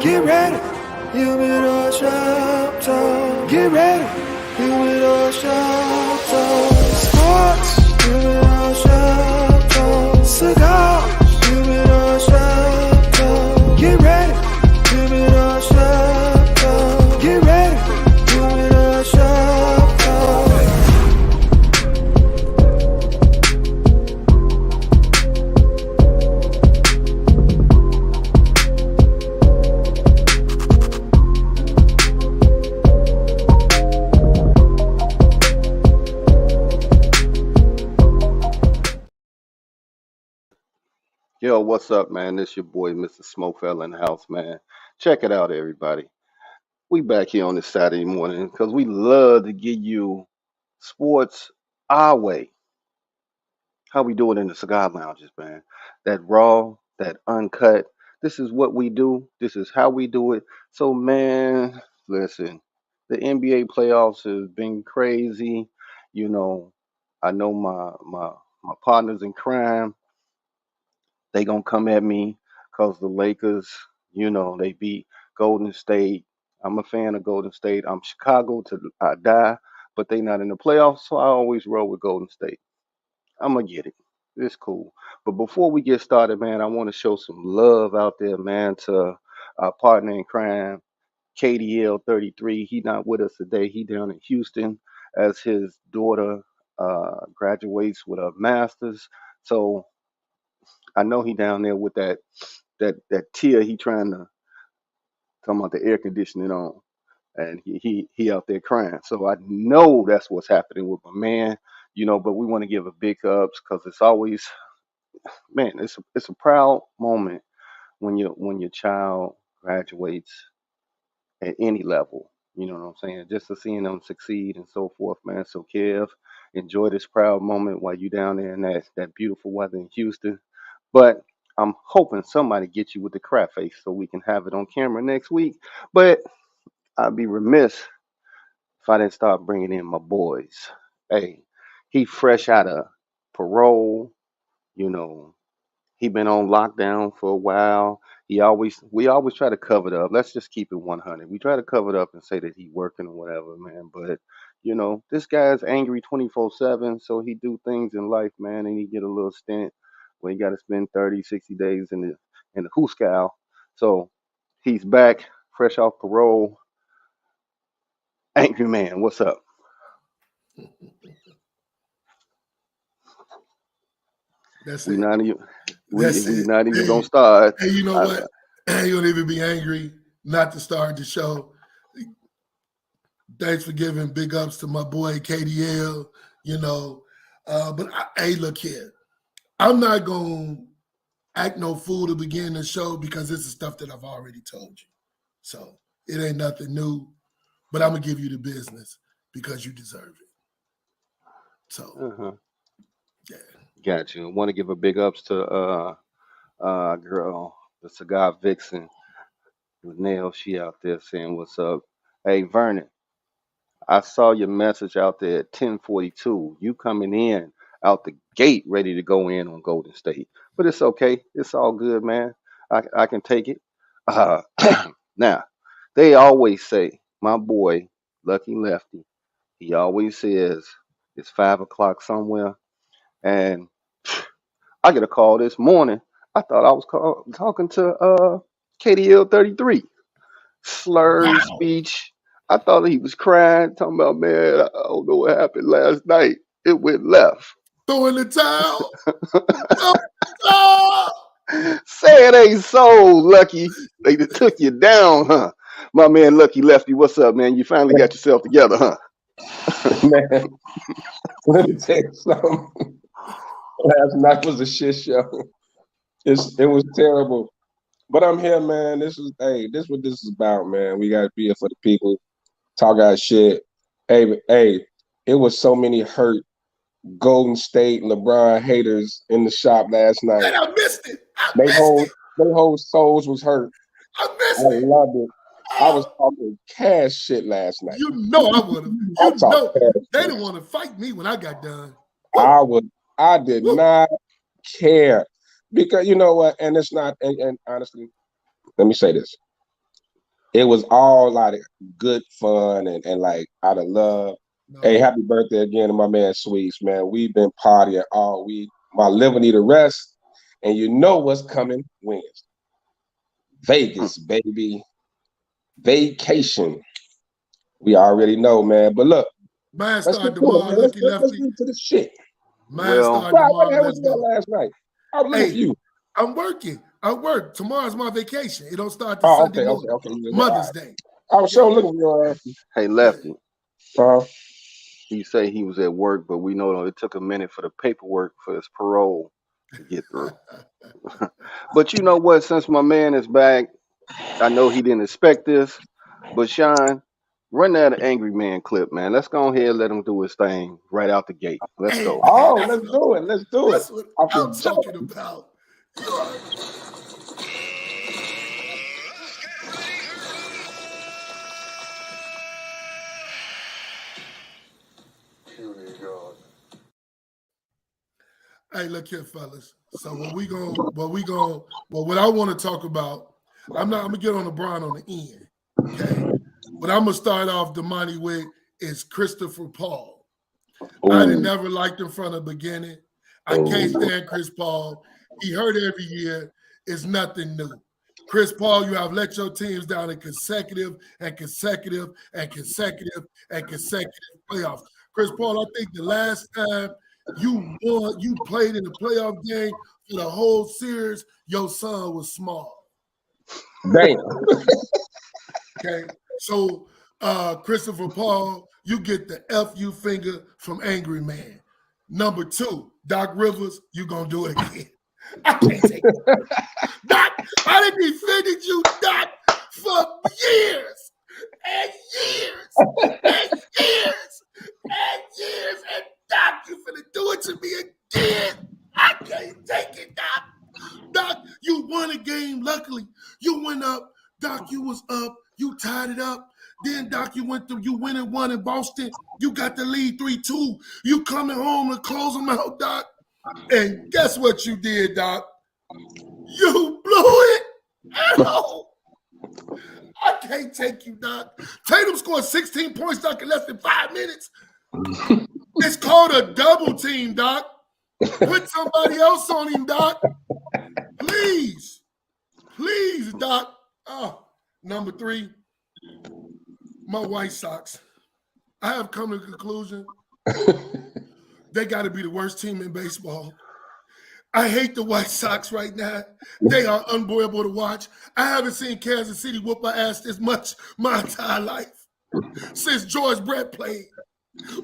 Get ready, Humidor shop talk. Get ready, Humidor shop talk. Sports, Humidor shop talk. Cigars, Humidor shop talk. Get ready, Humidor shop talk. Get ready, Humidor shop talk. Yo, what's up, man? This your boy, Mr. SmokeFellas in the house, man. Check it out, everybody. We back here on this Saturday morning because we love to give you sports our way. How we do it in the cigar lounges, man. That raw, that uncut. This is what we do. This is how we do it. So, man, listen, the NBA playoffs have been crazy. You know, I know my partners in crime, they gonna come at me because the Lakers, they beat Golden State. I'm a fan of Golden State. I'm Chicago to I die, but they not in the playoffs, so I always roll with Golden State. I'm gonna get it. It's cool. But before we get started, man, I want to show some love out there, man, to our partner in crime, KDL 33. He not with us today. He down in Houston as his daughter graduates with a master's. So I know he down there with that tear. He trying to come out the air conditioning on, and he out there crying. So I know that's what's happening with my man. But we want to give a big ups because it's always, man, it's a proud moment when your child graduates at any level. You know what I'm saying? Just to seeing them succeed and so forth, man. So Kev, enjoy this proud moment while you down there in that beautiful weather in Houston. But I'm hoping somebody gets you with the crap face so we can have it on camera next week. But I'd be remiss if I didn't start bringing in my boys. Hey, he fresh out of parole. You know, he been on lockdown for a while. We always try to cover it up. Let's just keep it 100. We try to cover it up and say that he working or whatever, man. But this guy's angry 24/7, so he do things in life, man, and he get a little stint where he got to spend 30, 60 days in the hooscow. So he's back, fresh off parole. Angry man, what's up? That's We it. not even That's we it. not even Hey, gonna start. hey, you know I, what? You don't even be angry not to start the show. Thanks for giving big ups to my boy KDL. Hey, look here. I'm not gonna act no fool to begin the show because this is stuff that I've already told you. So it ain't nothing new, but I'm gonna give you the business because you deserve it. So uh-huh. yeah. Got you. Want to give a big ups to girl, the cigar vixen, Linnell. She out there saying what's up. Hey Vernon, I saw your message out there at 10:42. You coming in out the gate ready to go in on Golden State. But it's okay. It's all good, man. I can take it. Uh now, they always say, my boy, Lucky Lefty, he always says it's 5 o'clock somewhere. And I get a call this morning. I thought I was talking to KDL 33. Slurred Wow. speech. I thought he was crying, talking about, man, I don't know what happened last night. It went left. Throw in the towel. Throw in the towel. Say it ain't so, Lucky. They done took you down, huh? My man Lucky Lefty, what's up, man? You finally got yourself together, huh? Man, let me tell you something. Last night was a shit show. It was terrible. But I'm here, man. This is what this is about, man. We gotta be here for the people. Talk our shit. Hey, it was so many hurt Golden State LeBron haters in the shop last night. Man, I missed it. They whole souls was hurt. I I missed it. loved it. I was talking cash shit last night. You know I would have. I You talk know cash they shit. didn't want to fight me when I got done. I did not care because you know what, and it's not, and honestly, let me say this. it was all like good fun and like out of love. No. Hey, happy birthday again to my man Sweets, man. We've been partying all week. My liver need a rest. And you know what's coming Wednesday. Vegas, baby. Vacation. We already know, man. But look, Mine let's start get to it, tomorrow, man. Lucky Let's Lefty. get to the shit. Mine Well, start Why tomorrow. the hell was Let's you there go. last night? I was looking for you. I'm working. I work. Tomorrow's my vacation. It don't start till Oh, Sunday okay. morning. Mother's Day. I was sure looking for your ass. hey, Lefty. Uh-huh. He say he was at work, but we know it took a minute for the paperwork for his parole to get through. But you know what? Since my man is back, I know he didn't expect this, but Sean, run that angry man clip, man. Let's go ahead and let him do his thing right out the gate. Let's Hey, go. man, Oh, that's let's do it. Let's do it. That's what Off I'm the talking about. Hey, look here, fellas. So what I want to talk about, I'm gonna get on LeBron on the end. Okay. What I'm gonna start off the money with is Christopher Paul. I didn't never liked him from the beginning. I can't stand Chris Paul. He hurt every year. It's nothing new. Chris Paul, you have let your teams down in consecutive playoffs. Chris Paul, I think the last time you played in a playoff game for the whole series, your son was small. Damn. Okay, so Christopher Paul, you get the FU finger from Angry Man. Number 2, Doc Rivers, you gonna do it again. I can't take it. Doc, I done defended you, Doc, for years and years and years and years. And Doc, you finna do it to me again. I can't take it, Doc. Doc, you won a game. Luckily, you went up. Doc, you was up. You tied it up. Then, Doc, you went and won in Boston. You got the lead 3-2. You coming home to close them out, Doc. And guess what you did, Doc? You blew it. Ow. I can't take you, Doc. Tatum scored 16 points, Doc, in less than 5 minutes. It's called a double team, Doc. Put somebody else on him, Doc. Please, Doc. Oh, number 3, my White Sox. I have come to the conclusion they got to be the worst team in baseball. I hate the White Sox right now. They are unbearable to watch. I haven't seen Kansas City whoop my ass this much my entire life since George Brett played.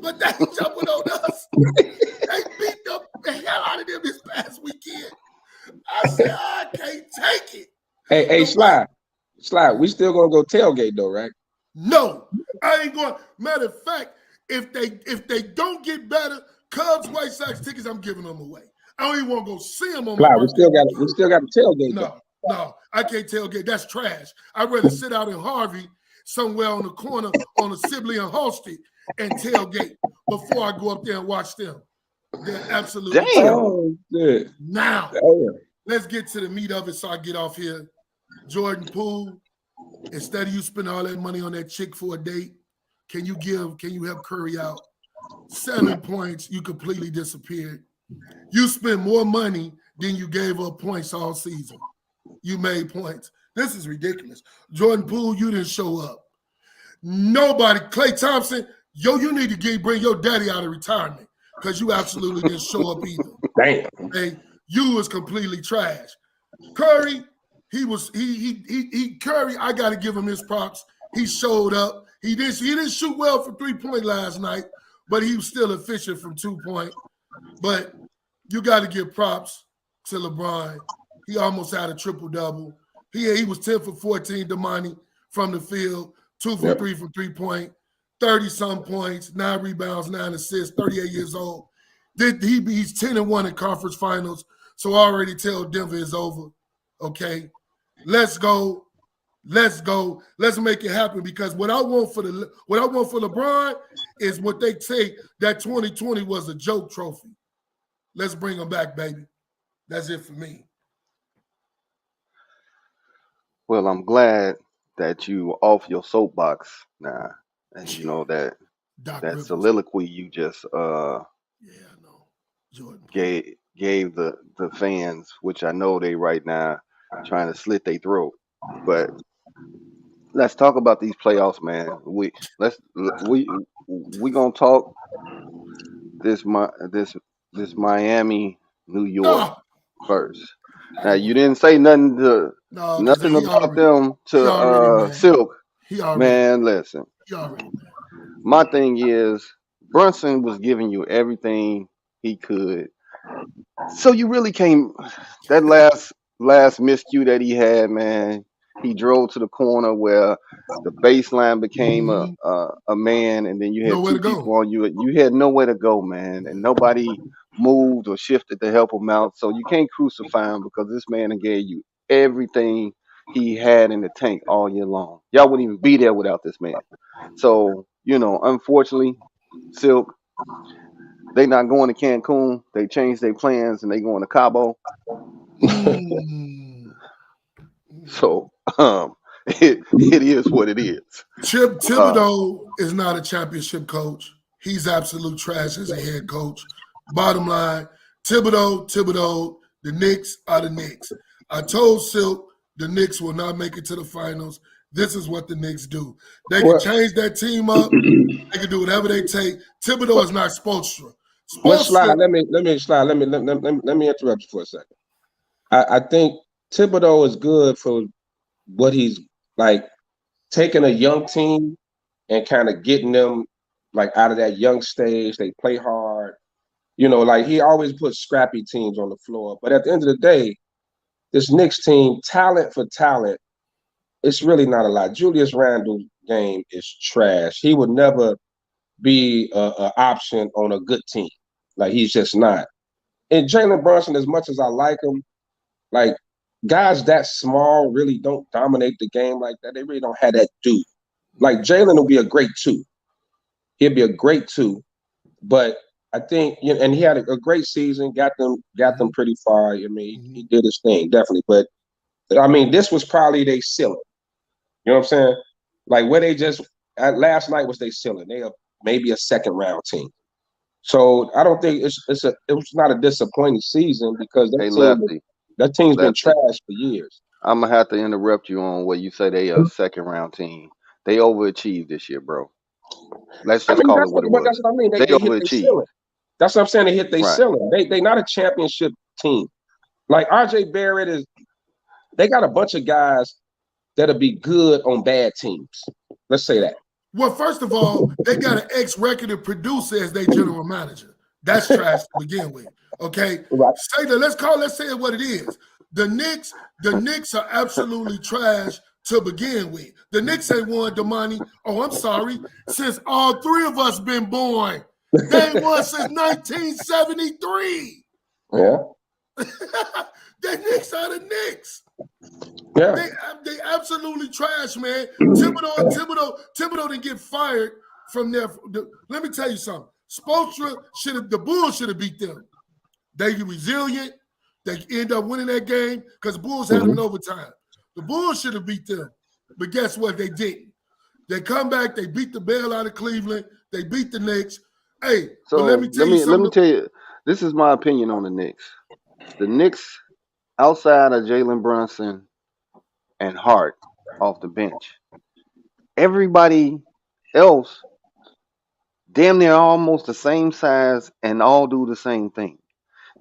But they jumping on us. They beat the hell out of them this past weekend. I said, I can't take it. Hey, Sly, we still gonna go tailgate though, right? No, I ain't going. Matter of fact, if they don't get better, Cubs, White Sox tickets, I'm giving them away. I don't even want to go see them on my birthday. We still got a tailgate. No, I can't tailgate. That's trash. I'd rather sit out in Harvey somewhere on the corner on a Sibley and Halsted and tailgate before I go up there and watch them. They're absolutely Damn. Oh, shit. Now, Damn. let's get to the meat of it so I get off here. Jordan Poole, instead of you spending all that money on that chick for a date, can you help Curry out? 7 points, you completely disappeared. You spent more money than you gave up points all season. You made points. This is ridiculous. Jordan Poole, you didn't show up. Nobody, Klay Thompson, you need to bring your daddy out of retirement because you absolutely didn't show up either. Damn. Okay? You was completely trash. Curry, Curry, I got to give him his props. He showed up. He didn't shoot well from 3-point last night, but he was still efficient from 2-point. But you got to give props to LeBron. He almost had a triple-double. He was 10 for 14, Damani, from the field, 2 for 3 from 3-point, 30-some points, 9 rebounds, 9 assists, 38 years old. He's 10-1 in conference finals, so I already tell Denver is over, okay? Let's go. Let's make it happen because what I want for LeBron is what they say that 2020 was a joke trophy. Let's bring him back, baby. That's it for me. Well, I'm glad that you off your soapbox now, and you know that Doc that Rivers. soliloquy you just Yeah, I know. Jordan. gave the fans, which I know they right now trying to slit their throat. But let's talk about these playoffs, man. We gonna talk this Miami, New York Ah, first. Now you didn't say nothing no, because nothing about them he already, to man. Silk. He already, Man, listen. man. My thing is Brunson was giving you everything he could. So you really can't that last miscue that he had, man. He drove to the corner where the baseline became Mhm. a man, and then you had Nowhere two to go. people on you. You had nowhere to go, man, and nobody moved or shifted to help him out. So you can't crucify him because this man gave you everything he had in the tank all year long. Y'all wouldn't even be there without this man. So unfortunately, Silk, they not going to Cancun. They changed their plans and they going to Cabo. Mm. So it is what it is. Chip Uh, Thibodeau is not a championship coach. He's absolute trash as a head coach. Bottom line, Thibodeau, the Knicks are the Knicks. I told Silk the Knicks will not make it to the finals. This is what the Knicks do. They can change that team up. They can do whatever they take. Thibodeau is not Spoelstra. Well, Slide, let me interrupt you for a second. I think Thibodeau is good for what he's like, taking a young team and kind of getting them like out of that young stage. They play hard. Like he always puts scrappy teams on the floor. But at the end of the day, this Knicks team, talent for talent, it's really not a lot. Julius Randle's game is trash. He would never be an option on a good team. Like he's just not. And Jalen Brunson, as much as I like him, like guys that small really don't dominate the game like that. They really don't have that dude. Like Jalen will be a great 2. He'll be a great 2. But I think, and he had a great season, got them pretty far. I mean, he did his thing, definitely. But I mean, this was probably their ceiling. You know what I'm saying? Like where they just last night was their ceiling. They are maybe a second round team. So I don't think it was not a disappointing season because that team's been trash for years. I'm gonna have to interrupt you on where you say they a second round team. They overachieved this year, bro. Let's just call it what it was. That's what I mean. They They hit their overachieved. ceiling. That's what I'm saying. They hit their Right. ceiling. They not a championship team. Like RJ Barrett is. They got a bunch of guys that'll be good on bad teams. Let's say that. Well, first of all, they got an ex-record producer as their general manager. That's trash to begin with. Okay, Right. Let's say it what it is. The Knicks are absolutely trash to begin with. The Knicks ain't won the money. Oh, I'm sorry. Since all 3 of us been born, they ain't won since 1973. Yeah. The Knicks are the Knicks. Yeah. They absolutely trash, man. Thibodeau didn't get fired from there. Let me tell you something. The Bulls should have beat them. They were resilient. They end up winning that game because the Bulls had them in overtime. The Bulls should have beat them. But guess what? They didn't. They come back, they beat the bell out of Cleveland, they beat the Knicks. Hey, So but let me tell you, this is my opinion on the Knicks. The Knicks, outside of Jalen Brunson and Hart off the bench, everybody else damn near almost the same size and all do the same thing.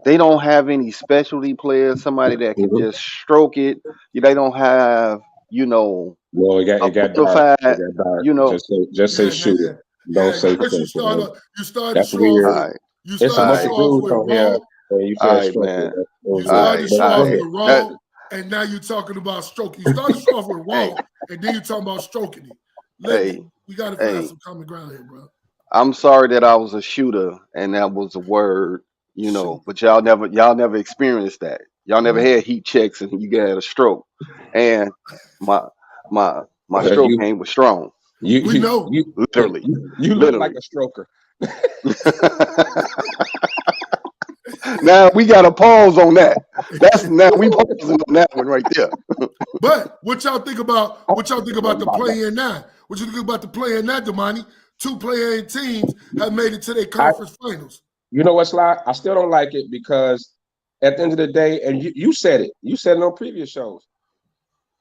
They don't have any specialty players, somebody that can just stroke it. They don't have, Well, it got dark. amplified, Just say shoot it. Don't say first you start That's to show weird. off. all right, You It's a start bunch to of show off dudes with on here, Raw. and you all said right, stroke man. it. You started to show all off right. with Raw, and now you're talking about stroking. You started to show off with Raw, and then you're talking about stroking it. We got to find some common ground here, bro. I'm sorry that I was a shooter and that was a word, but y'all never experienced that. Y'all never had heat checks and you got a stroke. And my stroke game was strong. We know. Literally. You look like a stroker. Now we got to pause on that. That's now we pausing on that one right there. But what y'all think about the play-in now? What you think about the play-in now, Damani? 2 play-in teams have made it to their conference finals. You know what's like? I still don't like it because at the end of the day, and you said it. You said it on previous shows.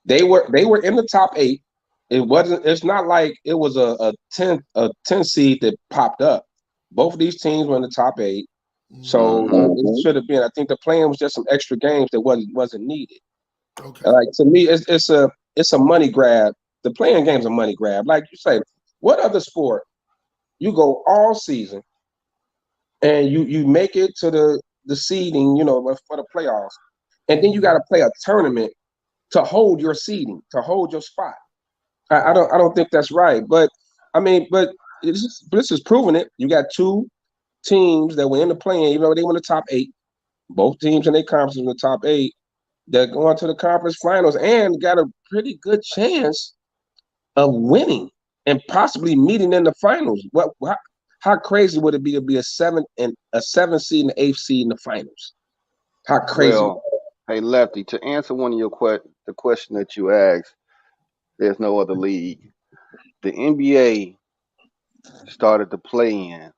They were in the top 8. It's not like it was a 10 seed that popped up. Both of these teams were in the top 8. So it should have been. I think the play-in was just some extra games that wasn't needed. Okay. Like to me, it's a money grab. The play-in game's a money grab. Like you say, what other sport you go all season and you make it to the seeding, for the playoffs, and then you got to play a tournament to hold your seeding, to hold your spot. I don't think that's right. But I mean, this is proving it. You got 2 teams that were in the play-in, even though they were in the top 8. Both teams in their conference in the top 8 that go on to the conference finals and got a pretty good chance of winning and possibly meeting in the finals. How crazy would it be to be a 7 seed and 8th seed in the finals? How crazy? Well, hey Lefty, to answer one of your the question that you asked, there's no other league. The NBA started the play-in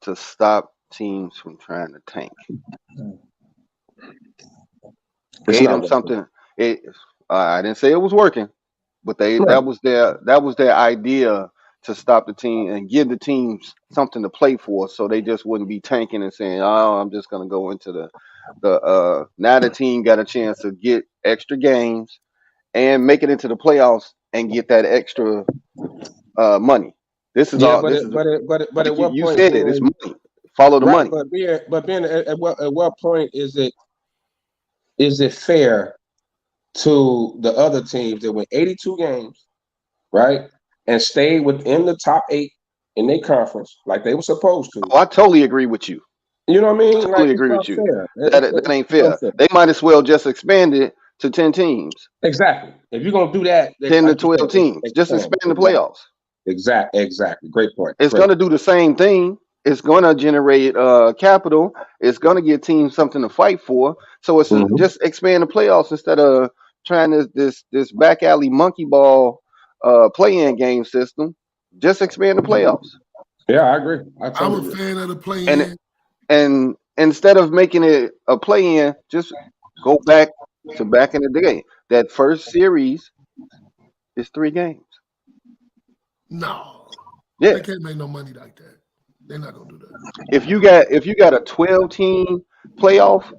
to stop teams from trying to tank. Gave them something. I didn't say it was working, but that was their idea to stop the team and give the teams something to play for, so they just wouldn't be tanking and saying, "Oh, I'm just going to go into the." Now the team got a chance to get extra games and make it into the playoffs and get that extra money. This is all. But at what you point? said it. It's money. Follow the money. But being at what point is it fair to the other teams that win 82 games, right, and stayed within the top 8 in their conference like they were supposed to? Oh, I totally agree with you. You know what I mean? I totally agree with you. That ain't fair. They might as well just expand it to 10 teams. Exactly. If you're gonna do that, 10 to 12 teams. Just expand the playoffs. Exactly. Great point. It's going to do the same thing. It's going to generate capital. It's going to give teams something to fight for. So it's just expand the playoffs instead of trying this back alley monkey ball play-in game system. Just expand the playoffs. Yeah, I agree. I'm a fan of the play-in. And instead of making it a play-in, just go back to back in the day. That first series is 3 games. No. Yeah. They can't make no money like that. They're not gonna do that. If you got a 12-team playoff,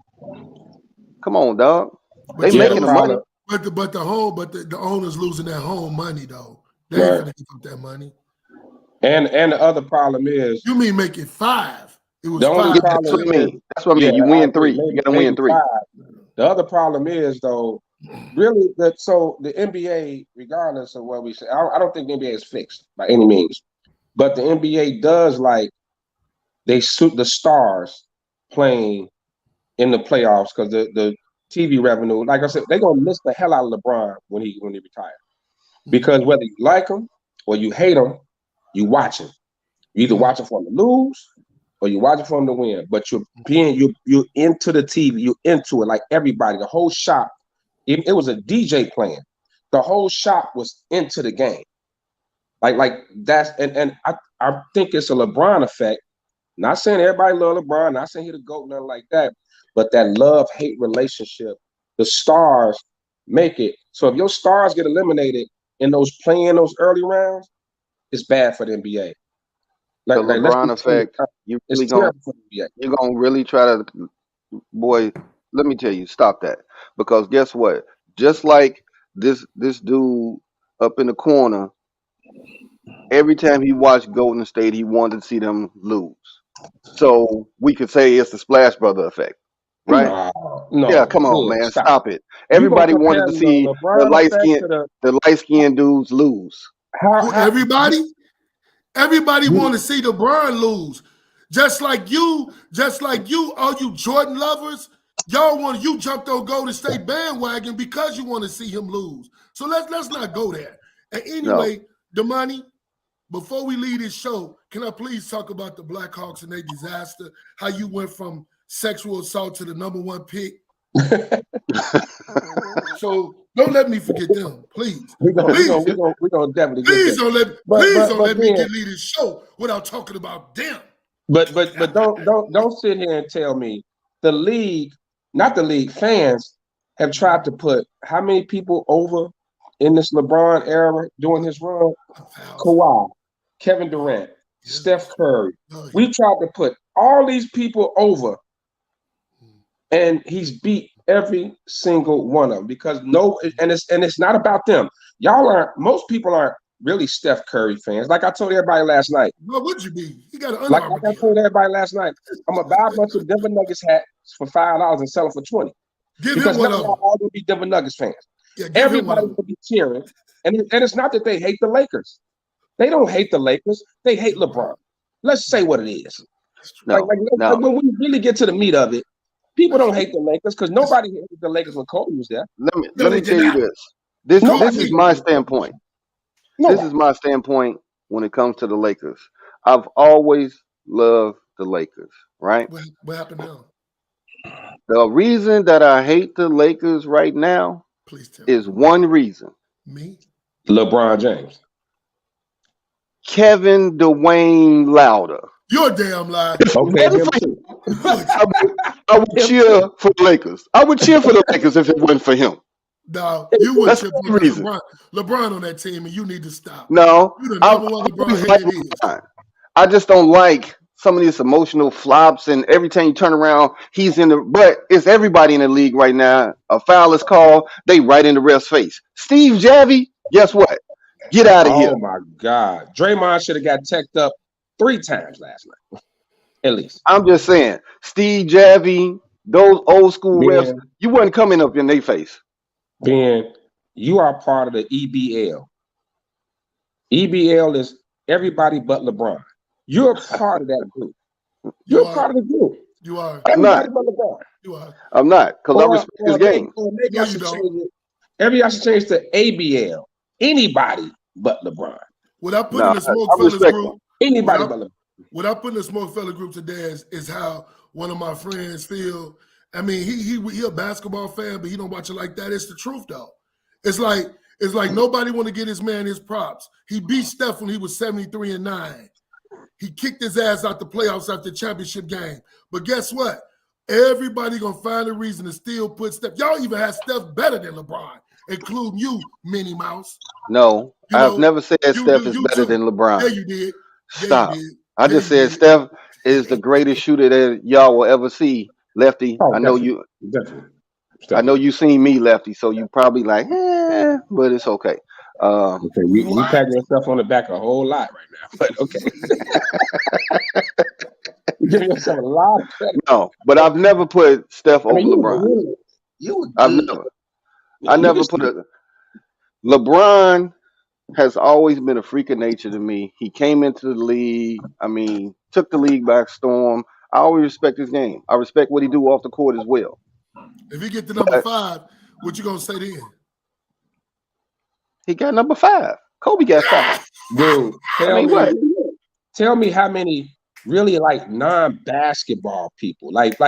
come on, dog. They making the money. But the owners losing their home money though. They ain't gonna give up that money. And the other problem is, you mean make it 5? It was the only 5. That's what I mean. That's what I mean. You win 3. You gotta win 3. 5. The other problem is though, really so the NBA, regardless of what we say, I don't think the NBA is fixed by any means. But the NBA does they suit the stars playing in the playoffs because the TV revenue, like I said, they're gonna miss the hell out of LeBron when he retires. Because whether you like him or you hate him, you watch him. You either watch him for him to lose or you watch him for him to win. But you're into the TV, you're into it like everybody. The whole shop, it was a DJ playing. The whole shop was into the game. Like that's and I think it's a LeBron effect. Not saying everybody love LeBron, not saying he the GOAT, nothing like that, but that love-hate relationship, the stars make it. So if your stars get eliminated in those early rounds, it's bad for the NBA. The LeBron effect, you're gonna really try to, boy, let me tell you, stop that. Because guess what? Just like this dude up in the corner, every time he watched Golden State, he wanted to see them lose. So we could say it's the Splash Brother effect, right? No, yeah, come on, man, stop it. Everybody wanted to see the light skinned dudes lose. Everybody want to see LeBron lose. Just like you, all you Jordan lovers, you jumped on Golden State bandwagon because you want to see him lose. So let's not go there. And anyway, Damani, before we leave this show, can I please talk about the Blackhawks and their disaster? How you went from sexual assault to the #1 pick. So don't let me forget them, please. We're gonna definitely get Please there. don't let me get lead this show without talking about them. But don't sit here and tell me the league, not the league, fans have tried to put how many people over in this LeBron era during his run? Kawhi, Kevin Durant, Steph Curry. We tried to put all these people over, and he's beat every single one of them because it's not about them. Most people aren't really Steph Curry fans. Like I told everybody last night. What would you be? You got an like I told everybody last night. I'm gonna buy a bunch of Denver Nuggets hats for $5 and sell them for $20. Because now all will be Denver Nuggets fans. Yeah, everybody will be cheering, and it's not that they hate the Lakers. They don't hate the Lakers. They hate LeBron. Let's say what it is. No, like when we really get to the meat of it, people don't hate the Lakers because nobody hated the Lakers when Kobe was there. Let me tell you this. This is my standpoint. This is my standpoint when it comes to the Lakers. I've always loved the Lakers, right? What happened now? The reason that I hate the Lakers right now is one reason. Me? LeBron James. Kevin Dwayne Louder. You're a damn lie. Okay. I would cheer for the Lakers. I would cheer for the Lakers if it wasn't for him. No, you would cheer for reason. LeBron on that team, and you need to stop. No, You're the #1 LeBron. I just don't like some of these emotional flops, and every time you turn around, he's in the. But it's everybody in the league right now. A foul is called, they right in the ref's face. Steve Javie, guess what? Get out of here. Oh my God, Draymond should have got teched up 3 times last night, at least. I'm just saying, Steve Javie, those old school refs, you wasn't coming up in their face. Ben, you are part of the EBL. EBL is everybody but LeBron. You're a part of that group. You're part of the group. You are. I'm not. But LeBron. You are. I'm not, because I respect his game. Maybe I should change it. Maybe I should change to ABL. Anybody but LeBron. What I put in the SmokeFellas group. Anybody but LeBron. What I put in the SmokeFellas group today is how one of my friends feel. I mean, he a basketball fan, but he don't watch it like that. It's the truth, though. It's like nobody want to get his man his props. He beat Steph when he was 73-9. He kicked his ass out the playoffs after the championship game. But guess what? Everybody gonna find a reason to still put Steph. Y'all even have Steph better than LeBron, including you, Minnie Mouse. No, I've never said Steph is better than LeBron. Yeah, you did. Stop. I just said Steph is the greatest shooter that y'all will ever see. Lefty, I know you. Definitely. I know you seen me, Lefty, so you probably like, but it's okay. Okay, you patting yourself on the back a whole lot right now, but okay. You're giving yourself a lot of credit. No, but I've never put Steph over LeBron. I never put a. LeBron has always been a freak of nature to me. He came into the league. I mean, took the league by storm. I always respect his game. I respect what he do off the court as well. If he get to number 5, what you gonna say then? He got number 5. Kobe got 5. Dude, tell me how many really like non-basketball people. Like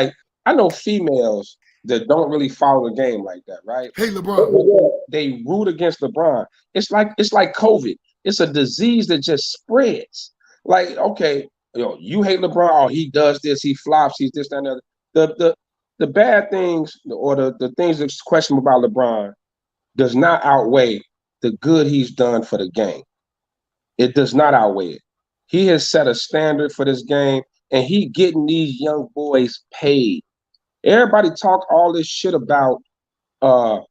I know females that don't really follow the game like that, right? Hey, LeBron. They root against LeBron. It's like COVID. It's a disease that just spreads. Like, okay, you hate LeBron. Oh, he does this. He flops. He's this, that, and the other. The bad things or the things that's questionable about LeBron does not outweigh the good he's done for the game. It does not outweigh it. He has set a standard for this game, and he getting these young boys paid. Everybody talk all this shit about are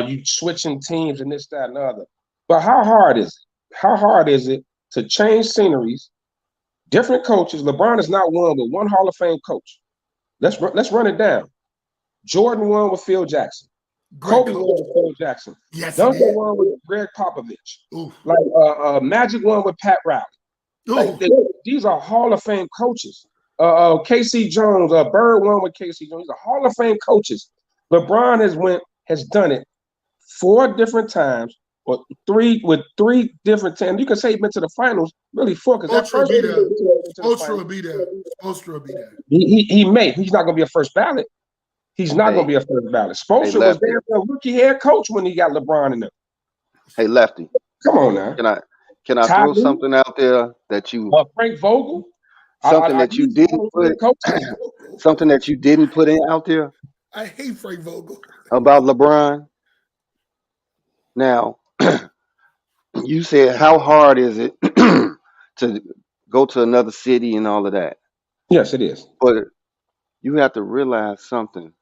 you switching teams and this, that, and the other. But how hard is it? How hard is it to change sceneries, different coaches? LeBron is not one with one Hall of Fame coach. Let's run it down. Jordan won with Phil Jackson. Kobe won with Phil Jackson. Yes, Duncan won with Greg Popovich. Oof. Like Magic won with Pat Riley. Like these are Hall of Fame coaches. K.C. Jones, Bird won with K.C. Jones. These are Hall of Fame coaches. LeBron has done it 4 different times or three different teams. You can say he been to the finals, really 4, because that Spoelstra first will year be there. he went to the Spoelstra finals. will be there. Spoelstra will be there. He may. He's not going to be a first ballot. He's not going to be a first ballot. Spoelstra was there for a rookie head coach when he got LeBron in there. Hey, Lefty. Come on now. Can I throw something out there that you Frank Vogel? Something that you didn't put something that you didn't put in out there? I hate Frank Vogel. About LeBron. Now, you said how hard is it to go to another city and all of that? Yes, it is. But you have to realize something.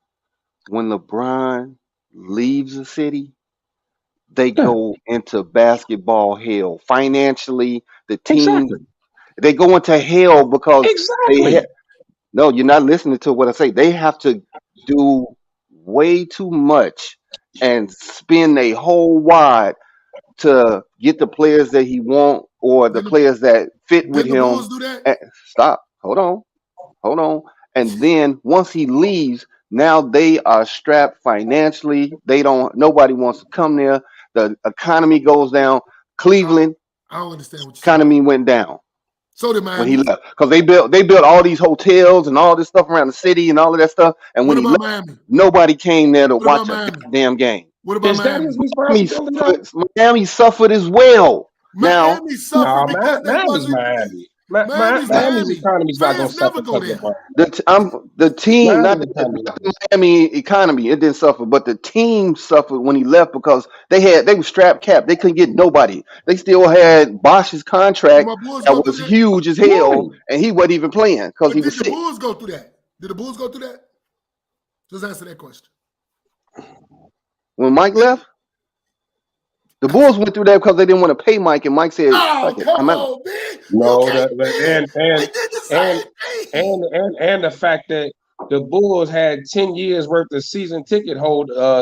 When LeBron leaves a city, they go into basketball hell. Financially, the team, they go into hell because no, you're not listening to what I say. They have to do way too much and spend a whole wad to get the players that he want or the players that fit with him. Bulls do that? Stop. Hold on. And then once he leaves, now they are strapped financially. Nobody wants to come there. The economy goes down. Cleveland, I don't understand what you're economy went down. So did Miami. When he left, because they built all these hotels and all this stuff around the city and all of that stuff. And when he left, Miami? Nobody came there to watch a damn game. What about Miami? Miami suffered as well. Miami suffered because Miami's Miami. Miami's economy's not going to suffer. The team, not the Miami economy, it didn't suffer, but the team suffered when he left because they were strapped capped. They couldn't get nobody. They still had Bosch's contract that was huge as hell, and he wasn't even playing because he was sick. Did the Bulls go through that? Did the Bulls go through that? Just answer that question. When Mike left, the Bulls went through that because they didn't want to pay Mike, and Mike said, "Oh, come on, man!" No, and the fact that the Bulls had 10 years worth of season ticket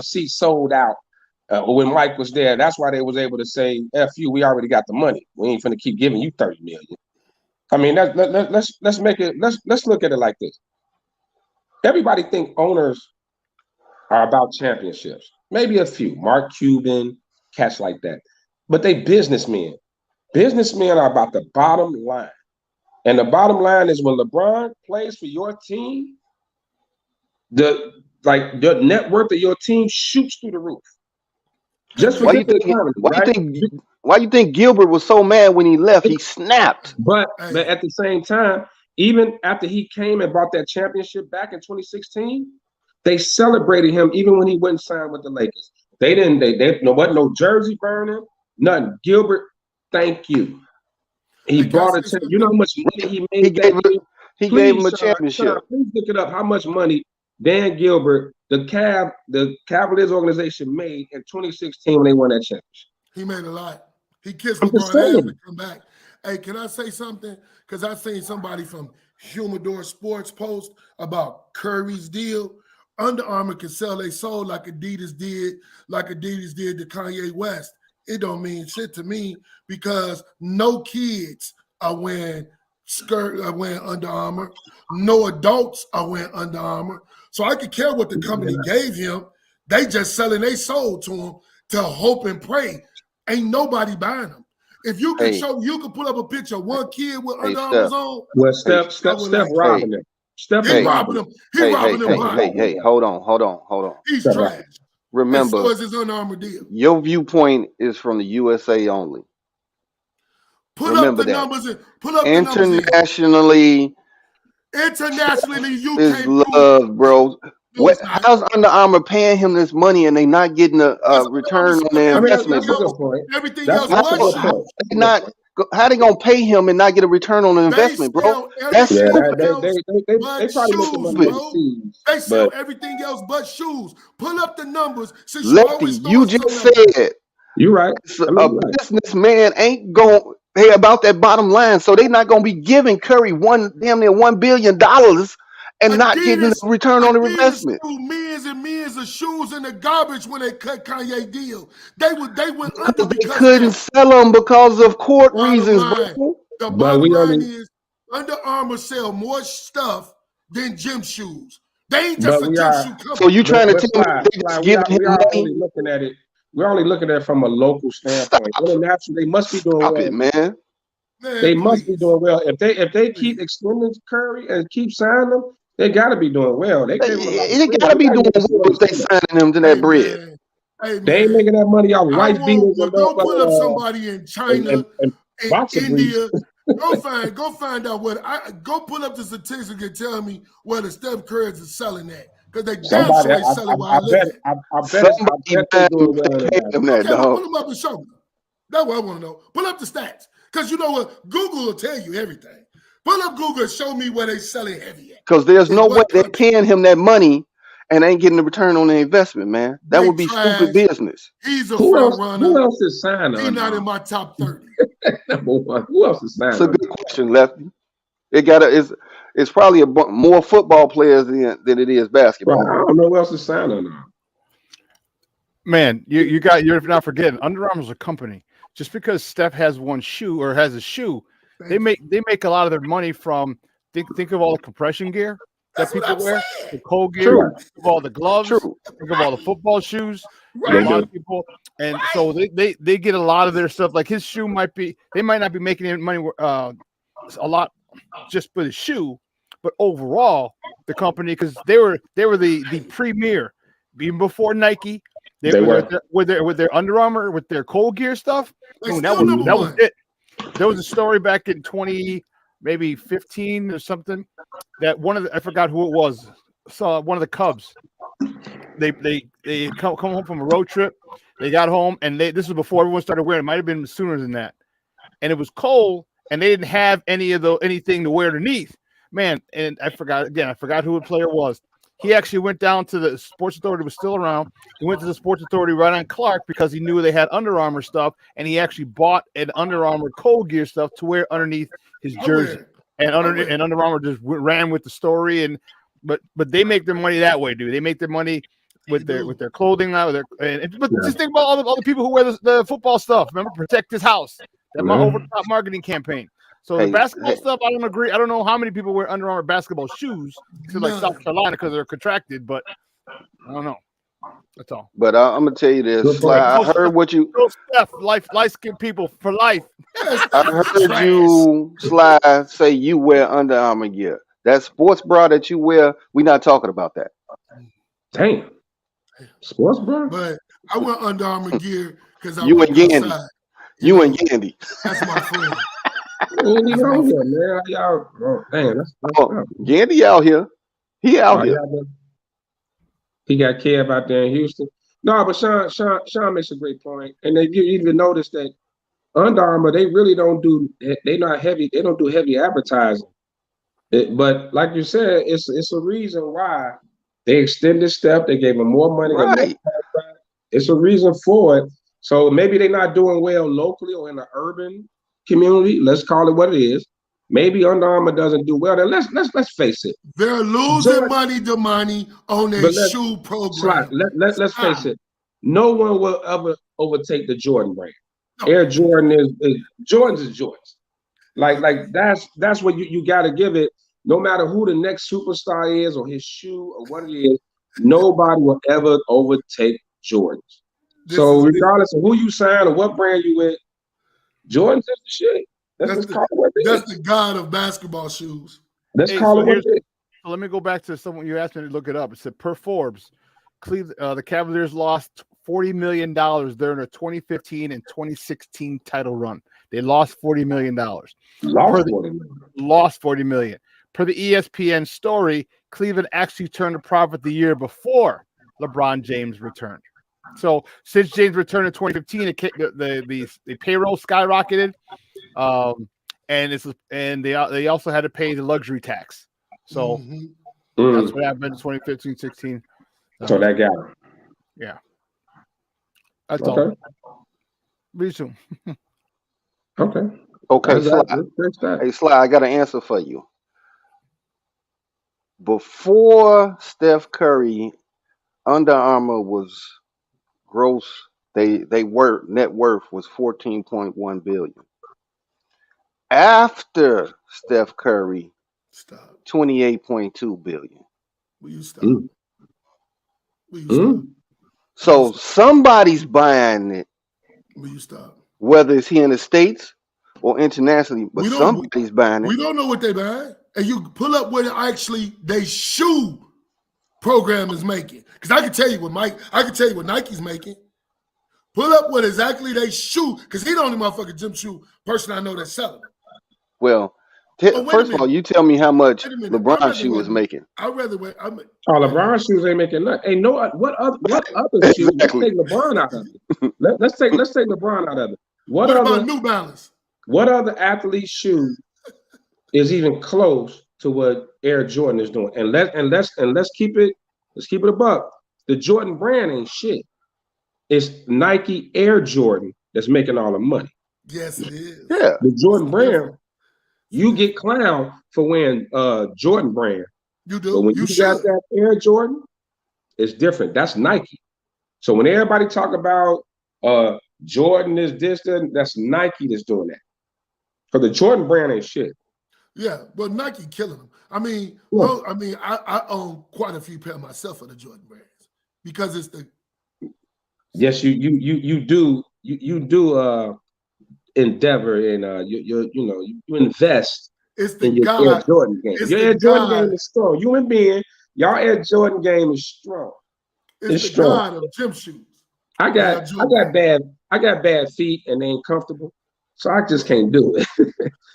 seats sold out when Mike was there. That's why they was able to say, "F you, we already got the money. We ain't finna keep giving you $30 million." I mean, let's look at it like this. Everybody think owners are about championships. Maybe a few, Mark Cuban, cats like that, but they businessmen. Businessmen are about the bottom line. And the bottom line is when LeBron plays for your team, the net worth of your team shoots through the roof. Just for why you think Gilbert was so mad when he left? He snapped. But at the same time, even after he came and brought that championship back in 2016, they celebrated him even when he wouldn't sign with the Lakers. There wasn't no jersey burning, nothing. Gilbert, thank you. He brought it to you know how much money he made. He gave him a championship. Sean, please look it up. How much money Dan Gilbert, the Cavaliers organization, made in 2016 when they won that championship? He made a lot. He kissed LeBron ass to come back. Hey, can I say something? Because I seen somebody from Humidor Sports post about Curry's deal. Under Armour can sell their soul like Adidas did to Kanye West. It don't mean shit to me because no kids are wearing Under Armour. No adults are wearing Under Armour. So I could care what the company gave him. They just selling their soul to him to hope and pray. Ain't nobody buying them. If you can you can pull up a picture of one kid with Under Armour's on. Well, Steph robbing them. Steph robbing them. He robbing them. Hey, hold on. He's trash. Remember, so is his Under Armour deal. Your viewpoint is from the USA only. Remember numbers. Pull up internationally. Internationally, you is can't love, bro. How's Under Armour paying him this money and they not getting a return on their investment? Everything else, how they gonna pay him and not get a return on the investment, bro? That's they probably they sell everything else but shoes. Pull up the numbers. Lefty, you just said you're right. A businessman ain't going to pay about that bottom line, so they're not gonna be giving Curry damn near $1 billion and not getting a return on the investment. Millions and millions of shoes in the garbage when they cut Kanye deal. They went under because they couldn't sell them because of court reasons, bro. The bottom line is Under Armour sell more stuff than gym shoes. They ain't just a gym shoe company. So you trying to tell me they just giving him money? Looking at it we're only looking at it from a local standpoint. Internationally, they must be doing Stop well. it, man. They must be doing well. If they keep extending Curry and keep signing them, they got to be doing well. They gave them a lot of They bread. gotta be They doing gotta well if they signing them to Hey that bread. man, hey They ain't man. making that money off I wife beaters want, go pull up somebody in China, and in boxer briefs. India. Go find out what go pull up the statistics and tell me where the Steph Currys are selling at. Because they damn Somebody, sure ain't selling where I live bet, at. I Somebody bet they doing well in pay that. them that, Okay, well, dog. pull them up and show me. That's what I want to know. Pull up the stats. Because you know what? Google will tell you everything. Pull up Google and show me where they selling heavy at. Because there's In no way what they're country? paying him that money and ain't getting the return on the investment, man. That Big would be stupid trash. business. He's a Who front else? runner. Who else is signing? He's not in my top 30. Number one. Who else is It's a signing? good question, Lefty. It's probably more football players than it is Right. basketball. I don't know who else is signing now. Man, you're not forgetting Under Armour's a company. Just because Steph has one shoe or has a shoe, they make a lot of their money from think of all the compression gear that people wear, the cold gear, True. think of all the gloves, True. think of all the football shoes. Right. A lot of people, and so they get a lot of their stuff. Like his shoe they might not be making any money a lot just for the shoe, but overall the company, because they were the premier even before Nike. They were with their Under Armour, with their cold gear stuff. That was it. There was a story back in 2015 or something that I forgot who it was. Saw one of the Cubs. They come home from a road trip. They got home and this was before everyone started wearing. It might have been sooner than that. And it was cold and they didn't have anything to wear underneath. Man, and I forgot who the player was. He actually went down to the Sports Authority, was still around. He went to the Sports Authority right on Clark because he knew they had Under Armour stuff, and he actually bought an Under Armour cold gear stuff to wear underneath his jersey. And Under Armour just ran with the story. But they make their money that way, dude. They make their money with their clothing now. But just think about all the people who wear the football stuff. Remember, protect his house. That over the top marketing campaign. So the basketball stuff, I don't agree. I don't know how many people wear Under Armour basketball shoes to like South Carolina because they're contracted, but I don't know. That's all. But I'm gonna tell you this, Sly. I heard what you. Light-skinned people for life. I heard you, Sly, say you wear Under Armour gear. That sports bra that you wear, we're not talking about that. Damn. Sports bra? But I wear Under Armour gear because I You and Gandy. You and Gandy. That's my friend. Ain't even on here, man. Y'all, damn, that's Gandy out here. He out here. He got Kev out there in Houston. No, but Sean makes a great point. And you even notice that Under Armour, they really don't do heavy advertising. But like you said, it's a reason why they extended Steph. They gave him more money. Right. It's a reason for it. So maybe they're not doing well locally or in the urban community. Let's call it what it is. Maybe Under Armour doesn't do well. Then let's face it. They're losing money on their shoe program. Let's face it. No one will ever overtake the Jordan brand. No. Air Jordan is Jordans. Like that's what you got to give it. No matter who the next superstar is or his shoe or what it is, nobody will ever overtake Jordans. So regardless of who you sign or what brand you with, Jordan's is the shit. That's the god of basketball shoes. Let's call it what it is. So let me go back to someone you asked me to look it up. It said per Forbes, the Cavaliers lost $40 million during their 2015 and 2016 title run. They lost $40 million. Lost $40 million. Per the ESPN story, Cleveland actually turned a profit the year before LeBron James returned. So since James returned in 2015, the payroll skyrocketed, and they also had to pay the luxury tax. So that's what happened in 2015, 16. So that got him. Yeah. That's all. Resume. Okay, Sly. Hey, Sly, I got an answer for you. Before Steph Curry, Under Armour was gross. They net worth was $14.1 billion. After Steph Curry, $28.2 billion. Will you stop? Will you stop? So somebody's buying it, Will you stop? whether it's here in the States or internationally, but somebody's buying We it. don't know what they buying. And you pull up what actually they shoe program is making. Because I can tell you what Nike's making. Pull up what exactly they shoe, because he the only motherfucking gym shoe person I know that's selling. Well, first of all, you tell me how much LeBron shoe is making. I'd rather wait. LeBron shoes ain't making nothing. Ain't no what other shoes? Let's take LeBron out of it. Let's take LeBron out of it. What about New Balance? What other athlete's shoe is even close to what Air Jordan is doing? And let's keep it a buck. The Jordan brand ain't shit. It's Nike Air Jordan that's making all the money. Yes, it is. Yeah. The Jordan brand, you get clown for wearing Jordan brand. You do. But when you got that Air Jordan, it's different. That's Nike. So when everybody talk about Jordan is this, that's Nike that's doing that. Because the Jordan brand ain't shit. Yeah, but Nike killing them. I mean, I own quite a few pair myself of the Jordan brands because it's the. Yes, you do endeavor and you invest in your Air Jordan game. Your Air Jordan game is strong. Human being, y'all Air Jordan game is strong. It's the strong. God of gym shoes. I got bad feet and they ain't comfortable, so I just can't do it.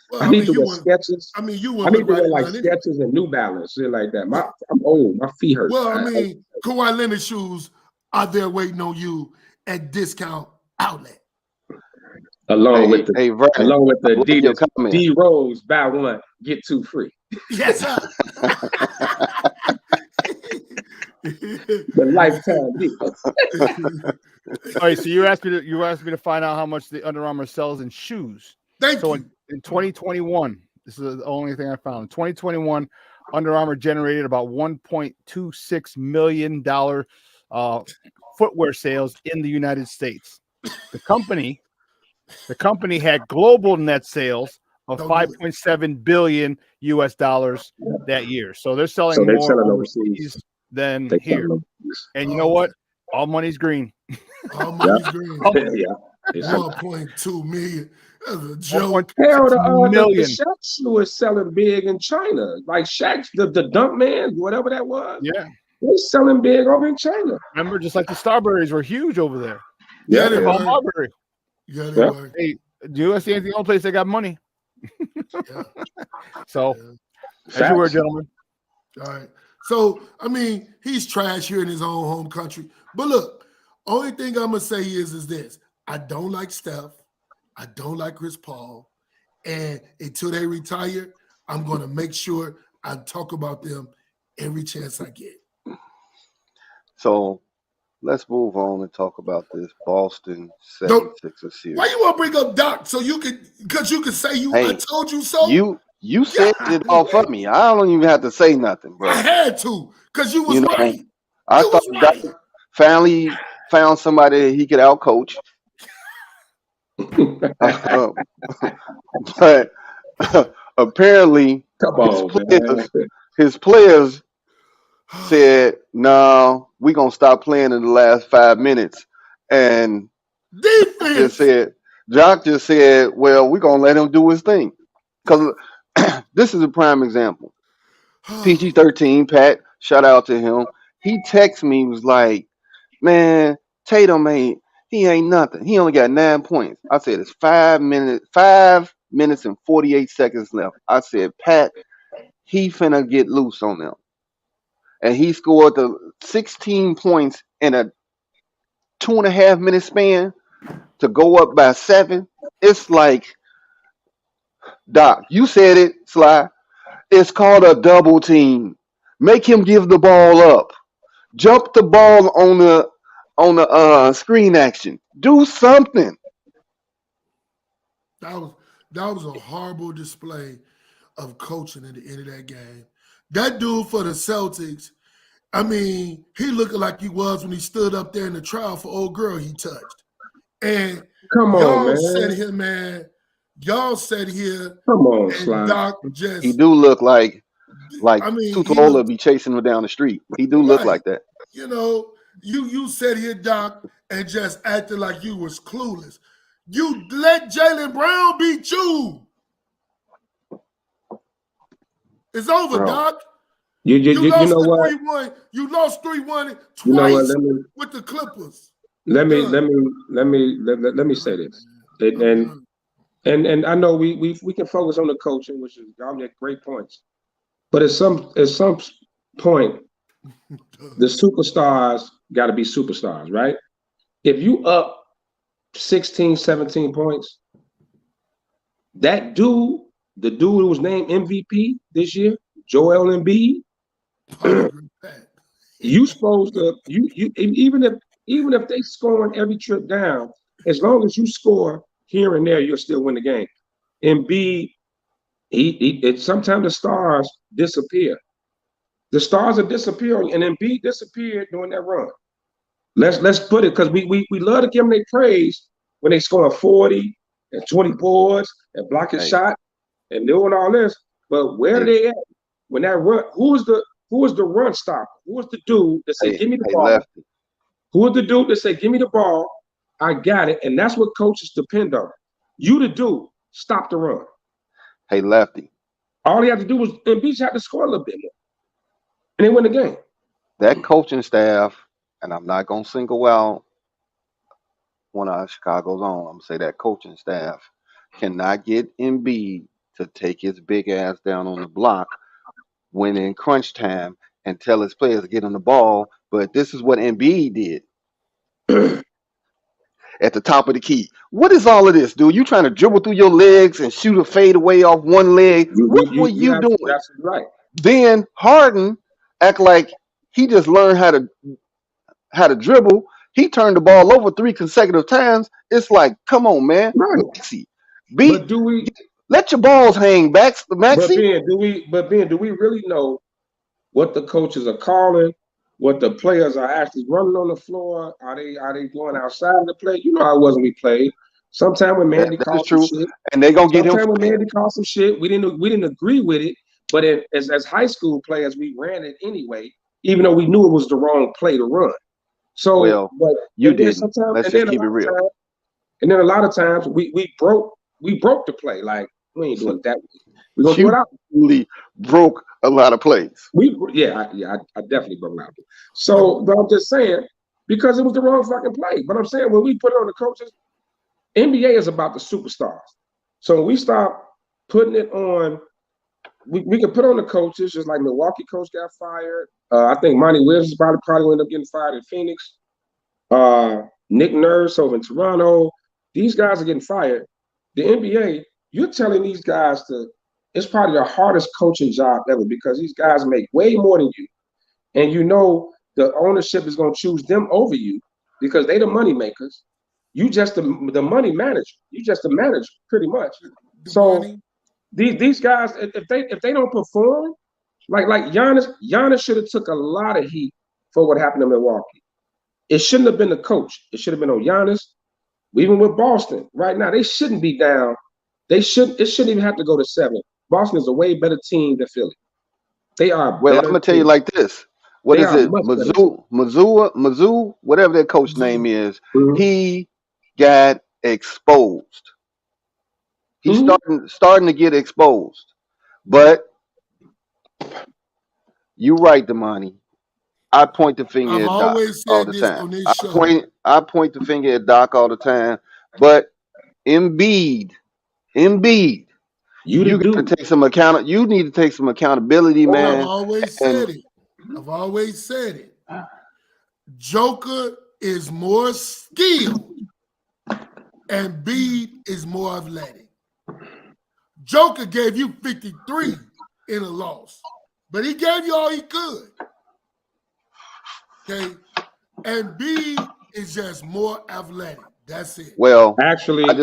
Well, I need to wear Skechers. I need to wear like Skechers and New Balance, shit like that. I'm old. My feet hurt. Well, Kawhi Leonard shoes are there waiting on you at discount outlet. Along with the Adidas D Rose, buy one, get two free. Yes, sir. The lifetime deal. All right, so you asked me to find out how much the Under Armour sells in shoes. Thank you. In 2021, this is the only thing I found. In 2021, Under Armour generated about $1.26 million footwear sales in the United States. The company had global net sales of $5.7 billion US dollars that year. So they're selling more overseas than here. And you know what? All money's green. All money's green. Yeah. 1.2 million. That's a joke. Hell, the Shaq shoe is selling big in China. Like Shaq, the dunk man, whatever that was. Yeah. They're selling big over in China. Remember, just like the Starberries were huge over there. Yeah, they were. Marbury. Yeah, they were. Hey, the USC ain't the only place they got money. Yeah. So, as you were, gentlemen. All right. So, he's trash here in his own home country. But look, only thing I'm going to say is this. I don't like Steph. I don't like Chris Paul. And until they retire, I'm going to make sure I talk about them every chance I get. So, let's move on and talk about this Boston 76ers series. Why you want to bring up Doc because you can say I told you so? You said it off of me. I don't even have to say nothing, bro. I had to because you was right. I thought Doc finally found somebody that he could outcoach. But apparently his players said, no, we're going to stop playing in the last 5 minutes. And Jock just said, well, we're going to let him do his thing. Because this is a prime example. PG-13, Pat, shout out to him. He texted me, was like, man, Tatum he ain't nothing. He only got 9 points. I said, it's 5 minutes and 48 seconds left. I said, Pat, he finna get loose on them. And he scored the 16 points in a 2.5 minute span to go up by 7. It's like, Doc, you said it, Sly. It's called a double team. Make him give the ball up. Jump the ball on the screen action. Do something. That was a horrible display of coaching at the end of that game. That dude for the Celtics, he looking like he was when he stood up there in the trial for old girl he touched. And come on, man. Y'all said here. Come on, Slide. Doc just. He do look like Tutola be chasing him down the street. He do look like that. You sat here, Doc, and just acted like you was clueless. You let Jaylen Brown beat you. It's over, Bro. Doc. You lost know what? 3-1. You lost 3-1 twice You know what? with the Clippers. Let me say this. And I know we can focus on the coaching, which is y'all get great points. But at some point, the superstars got to be superstars, right? If you up 16, 17 points, that dude, the dude who was named MVP this year, Joel Embiid, you supposed to even if they scoring every trip down, as long as you score here and there, you'll still win the game. Embiid, sometimes the stars disappear. The stars are disappearing, and Embiid disappeared during that run. Let's put it, because we love to give them their praise when they score 40 and 20 boards and block a shot and doing all this. But where are they at when that run? Who is the run stopper? Who is the dude that say, "Give me the ball"? Lefty. Who is the dude that say, "Give me the ball, I got it"? And that's what coaches depend on. You the dude, stop the run. Hey, Lefty. All he had to do was Embiid had to score a little bit more, and they win the game. That coaching staff, and I'm not gonna single out one of Chicago's own. I'm gonna say that coaching staff cannot get Embiid to take his big ass down on the block when in crunch time and tell his players to get him the ball. But this is what Embiid did at the top of the key. What is all of this, dude? You trying to dribble through your legs and shoot a fadeaway off one leg? What were you doing? That's right. Then Harden act like he just learned how to dribble. He turned the ball over 3 consecutive times. It's like, come on, man. Right. But let your balls hang back, Maxie? But Ben, do we really know what the coaches are calling? What the players are actually running on the floor? Are they going outside of the play? You know how it was when we played. Sometimes when Mandy called some shit, and they gonna get him. Sometimes when Mandy called some shit, we didn't agree with it. But as high school players, we ran it anyway, even though we knew it was the wrong play to run. So, but you didn't. Let's just keep it real. And then a lot of times we broke the play. Like, we ain't doing it that way. We're gonna do it out. We broke a lot of plays. I definitely broke out. So, but I'm just saying, because it was the wrong fucking play. But I'm saying, when we put it on the coaches, NBA is about the superstars. So when we start putting it on, we can put on the coaches, just like Milwaukee coach got fired. I think Monty Williams probably ended up getting fired in Phoenix. Nick Nurse over in Toronto. These guys are getting fired. The NBA, you're telling these guys it's probably the hardest coaching job ever, because these guys make way more than you. And you know the ownership is going to choose them over you because they the money makers. You just the money manager. You just the manager, pretty much. So these guys, if they don't perform, like Giannis should have took a lot of heat for what happened to Milwaukee. It shouldn't have been the coach. It should have been on Giannis. Even with Boston, right now, they shouldn't be down. It shouldn't even have to go to 7. Boston is a way better team than Philly. They are. Well, I'm gonna tell you like this. What is it? Mizzou, whatever that coach name is, he got exposed. He's starting to get exposed. But you're right, Damani. I point the finger at Doc all the time. I point the finger at Doc all the time. But Embiid, you got to take some account. You need to take some accountability, man. I've always said it. Joker is more skilled, and Embiid is more athletic. Joker gave you 53 in a loss, but he gave you all he could. Okay, and Embiid is just more athletic. That's it. Well, actually, if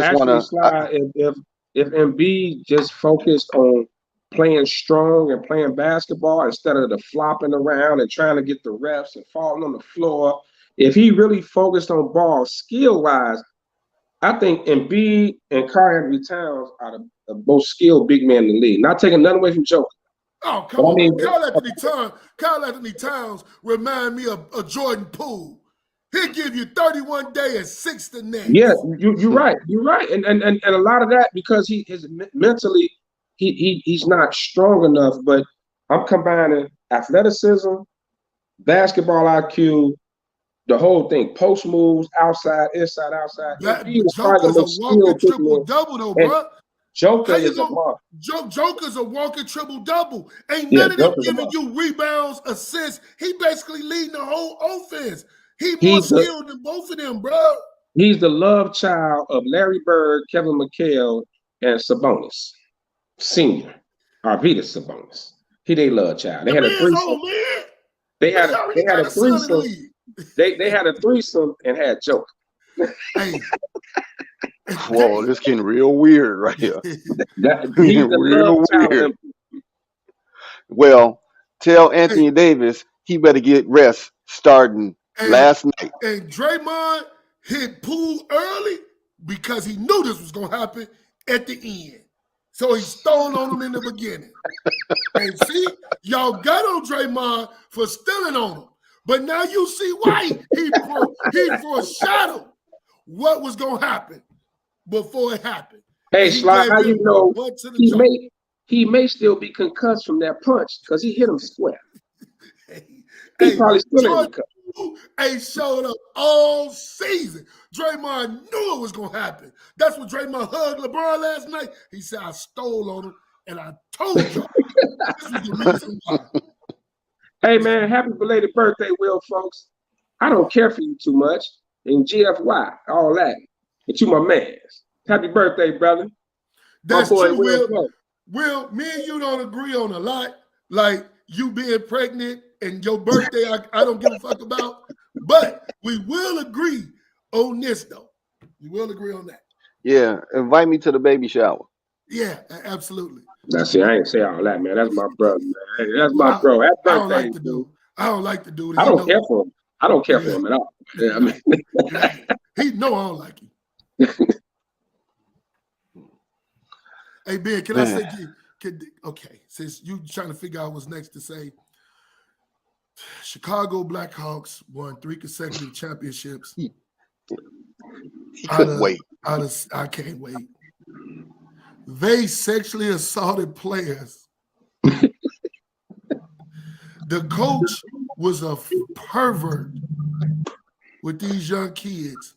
Embiid just focused on playing strong and playing basketball instead of the flopping around and trying to get the reps and falling on the floor, if he really focused on ball skill-wise, I think Embiid and Karl-Anthony Towns are the most skilled big man in the league. Not taking nothing away from Joker. Oh, come on. Karl-Anthony Towns remind me of Jordan Poole. He'll give you 31 day and 6 the next. Yeah, you're right. You're right. And a lot of that because mentally he's not strong enough. But I'm combining athleticism, basketball IQ, the whole thing, post moves, outside, inside, outside. Joker's a walking triple double though, bro. Joker is a mark. Joker's a walking triple double. Ain't none of them giving you rebounds, assists. He basically leading the whole offense. He's more skilled than both of them, bro. He's the love child of Larry Bird, Kevin McHale, and Sabonis Senior, Arvydas Sabonis. He they love child. They had a threesome. They had a threesome. They had a threesome and had Joker. Hey. Whoa, this getting real weird right here. real weird. Well, tell Anthony Davis he better get rest starting last night. And Draymond hit Poole early because he knew this was going to happen at the end. So he stole on him in the beginning. And see, y'all got on Draymond for stealing on him. But now you see why he foreshadowed what was going to happen before it happened. Hey, Sly, how you know he may still be concussed from that punch because he hit him square. He probably still ain't concussed. Ain't showed up all season. Draymond knew it was going to happen. That's what Draymond hugged LeBron last night. He said, I stole on him, and I told y'all. This was the reason why. Hey, man, happy belated birthday, Will, folks. I don't care for you too much. And GFY, all that. But you my man. Happy birthday, brother. That's true, Will. Will, me and you don't agree on a lot. Like you being pregnant and your birthday, I don't give a fuck about. But we will agree on this, though. We will agree on that. Yeah, invite me to the baby shower. Yeah, absolutely. Now, see, I ain't say all that, man. That's my brother, man. Hey, that's my bro. Happy birthday. I don't like the dude. I don't like the dude. I don't care for him. I don't care for him at all. Yeah, I mean, he know I don't like him. Hey, Ben, can I say, okay, since you trying to figure out what's next to say, Chicago Blackhawks won 3 consecutive championships. Couldn't wait. I can't wait. They sexually assaulted players. The coach was a pervert with these young kids.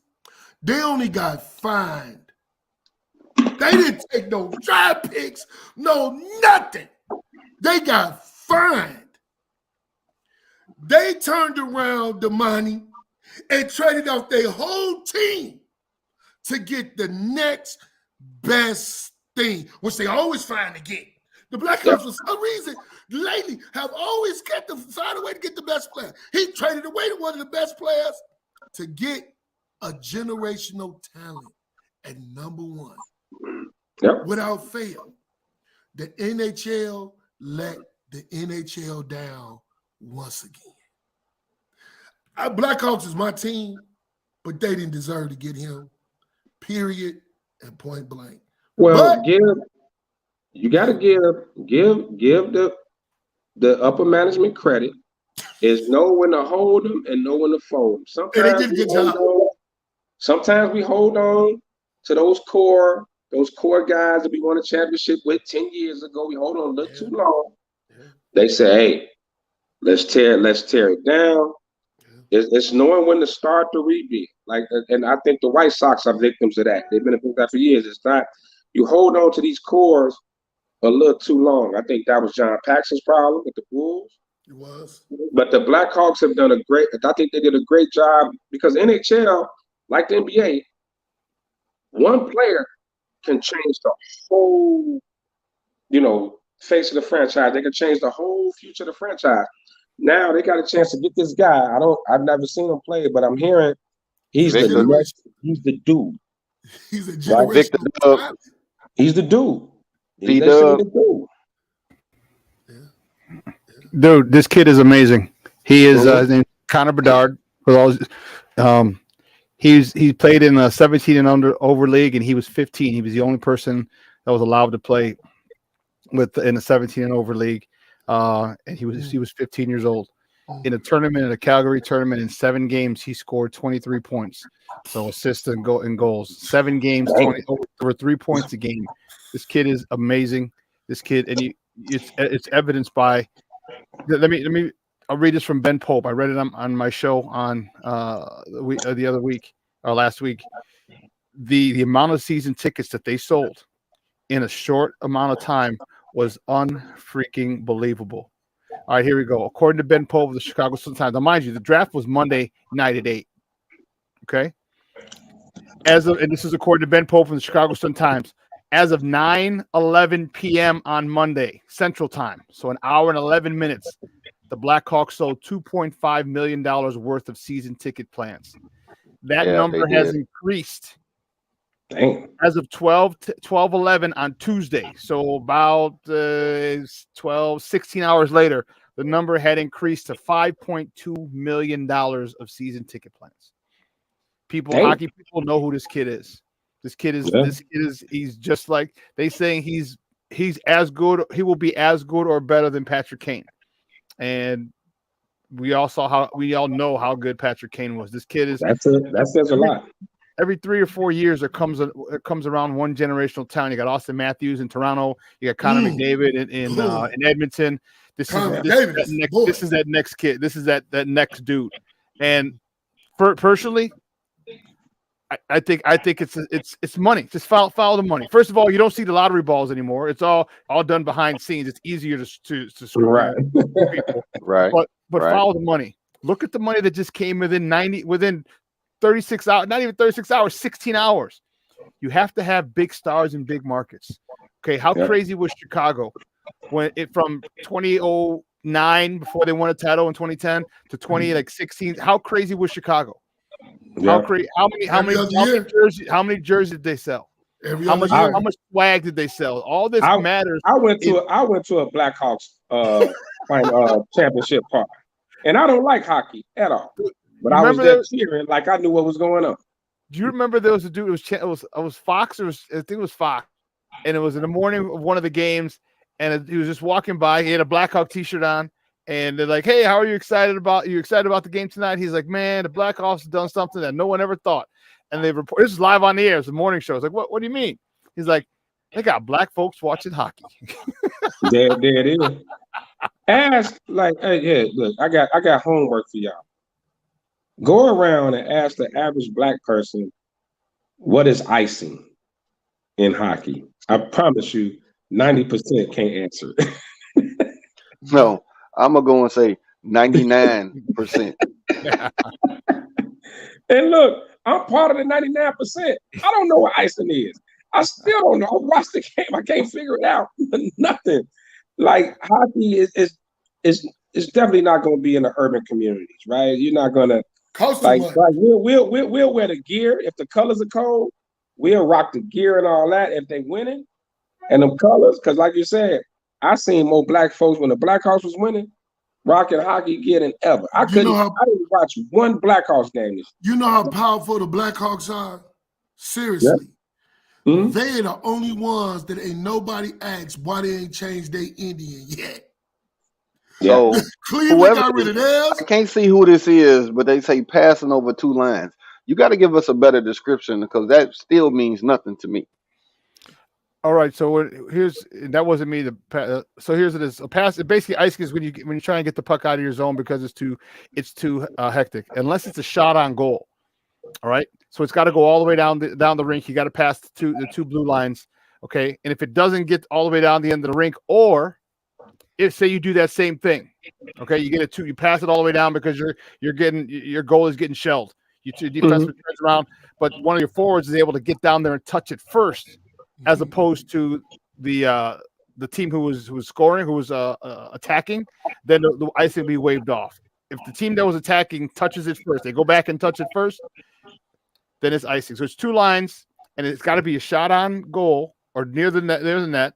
They only got fined. They didn't take no draft picks, no nothing. They got fined. They turned around the money and traded off their whole team to get the next best thing, which they always find to get. The Blackhawks, for some reason, lately have always found a way to get the best player. He traded away to one of the best players to get a generational talent at number one. Without fail. The NHL let the NHL down once again. Blackhawks is my team, but they didn't deserve to get him, period, and point blank. Well, you got to give the upper management credit. Is know when to hold them and know when to fold them. Sometimes we hold on to those core guys that we won a championship with 10 years ago. We hold on a little too long. They say, hey, let's tear it down. It's knowing when to start the rebuild. And I think the White Sox are victims of that. They've been victims of that for years. It's not, you hold on to these cores a little too long. I think that was John Paxson's problem with the Bulls. It was. But the Blackhawks have done I think they did a great job because NHL, like the NBA, one player can change the whole, face of the franchise. They can change the whole future of the franchise. Now they got a chance to get this guy. I've never seen him play, but I'm hearing he's the dude. He's a generational talent. He's the dude. Dude, this kid is amazing. He is his name Connor Bedard. He played in a 17 and over league, and he was 15. He was the only person that was allowed to play in a 17 and over league. And he was 15 years old. In a tournament, in a Calgary tournament, in 7 games, he scored 23 points. So assists and goals. 7 games, 20 over 3 points a game. This kid is amazing. This kid, and it's evidenced by. I'll read this from Ben Pope. I read it on my show on the other week or last week. The amount of season tickets that they sold in a short amount of time was unfreaking believable. All right, here we go. According to Ben Pope of the Chicago Sun-Times, now mind you, the draft was Monday night at 8. Okay, and this is according to Ben Pope from the Chicago Sun-Times. As of 9:11 p.m. on Monday Central Time, so an hour and 11 minutes, the Blackhawks sold $2.5 million worth of season ticket plans. That number has increased. Dang. As of 12:11 on Tuesday, so about 16 hours later, the number had increased to $5.2 million of season ticket plans. Hockey people know who this kid is. This kid is he's just like they saying he's as good. He will be as good or better than Patrick Kane. And we all know how good Patrick Kane was. This kid is that says a lot. Every 3 or 4 years, there comes around one generational talent. You got Austin Matthews in Toronto. You got Connor McDavid in Edmonton. This is that next kid. This is that next dude. And personally, I think it's money. Just follow the money. First of all, you don't see the lottery balls anymore. It's all done behind scenes. It's easier to screw people. Right. But follow the money. Look at the money that just came within 36 hours, not even 36 hours, 16 hours. You have to have big stars in big markets. Okay, how crazy was Chicago when it from 2009 before they won a title in 2010 to 2016? How crazy was Chicago? Yeah. How many jerseys did they sell? How much swag did they sell? All this matters. I went to a Blackhawks championship party, and I don't like hockey at all. But I was there cheering like I knew what was going on. Do you remember there was a dude? It was Fox, I think it was Fox, and it was in the morning of one of the games, and he was just walking by. He had a Blackhawk T-shirt on, and they're like, "Hey, how are you excited about the game tonight?" He's like, "Man, the Blackhawks have done something that no one ever thought." And they report. This is live on the air. It's a morning show. It's like, "What do you mean?" He's like, "They got black folks watching hockey." There it is. Ask hey, look, I got homework for y'all. Go around and ask the average black person what is icing in hockey. I promise you, 90% can't answer. No, I'm gonna go and say 99%. And look, I'm part of the 99%. I don't know what icing is. I still don't know. I watched the game. I can't figure it out. Nothing. Like hockey is definitely not going to be in the urban communities, right? You're not going to. Like we'll wear the gear if the colors are cold. We'll rock the gear and all that if they winning, and them colors. Because like you said, I seen more black folks when the Blackhawks was winning, rocking hockey gear than ever. I didn't watch one Blackhawks game. You know how powerful the Blackhawks are. Seriously, they are the only ones that ain't nobody asked why they ain't changed their Indian yet. So Cleveland got rid of theirs. I can't see who this is, but they say passing over 2 lines. You got to give us a better description because that still means nothing to me. All right, so that wasn't me. So here's it is. A pass. Basically, icing is when you try and get the puck out of your zone because it's too hectic. Unless it's a shot on goal. All right, so it's got to go all the way down the rink. You got to pass the two blue lines. Okay, and if it doesn't get all the way down the end of the rink, or if say you do that same thing, okay, you pass it all the way down because your goal is getting shelled. Your defense turns around, but one of your forwards is able to get down there and touch it first, as opposed to the team who was scoring, who was attacking. Then the icing will be waved off. If the team that was attacking touches it first, they go back and touch it first, then it's icing. So it's 2 lines, and it's got to be a shot on goal or near the net.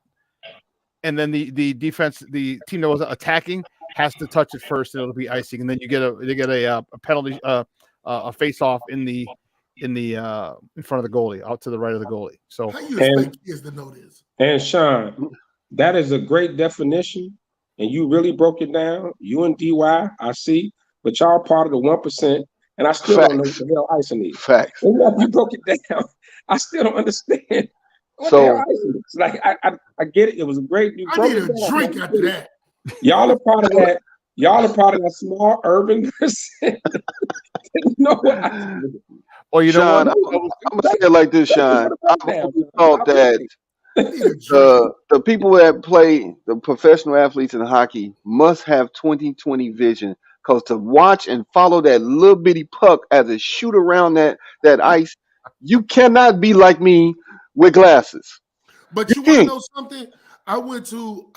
And then the defense, the team that was attacking, has to touch it first, and it'll be icing. And then they get a penalty, a face off in front of the goalie, out to the right of the goalie. So how you expect kids to know this? And Sean, that is a great definition and you really broke it down, you and DY, I see, but y'all part of the 1%, and I still don't know what Facts. the hell icing is. Facts. And you broke it down. I still don't understand what the hell So icing is. Like I get it. It was great. You I broke need it a down. drink after that. Y'all are part of that. Y'all are part of that small urban percent. You know what? Or you know Sean, what? I'm gonna say it like this, Sean. I've always thought that I need a drink. the people that play the professional athletes in hockey must have 20/20 vision. Because to watch and follow that little bitty puck as it shoot around that ice, you cannot be like me with glasses. But You you want to can't. know something? I went to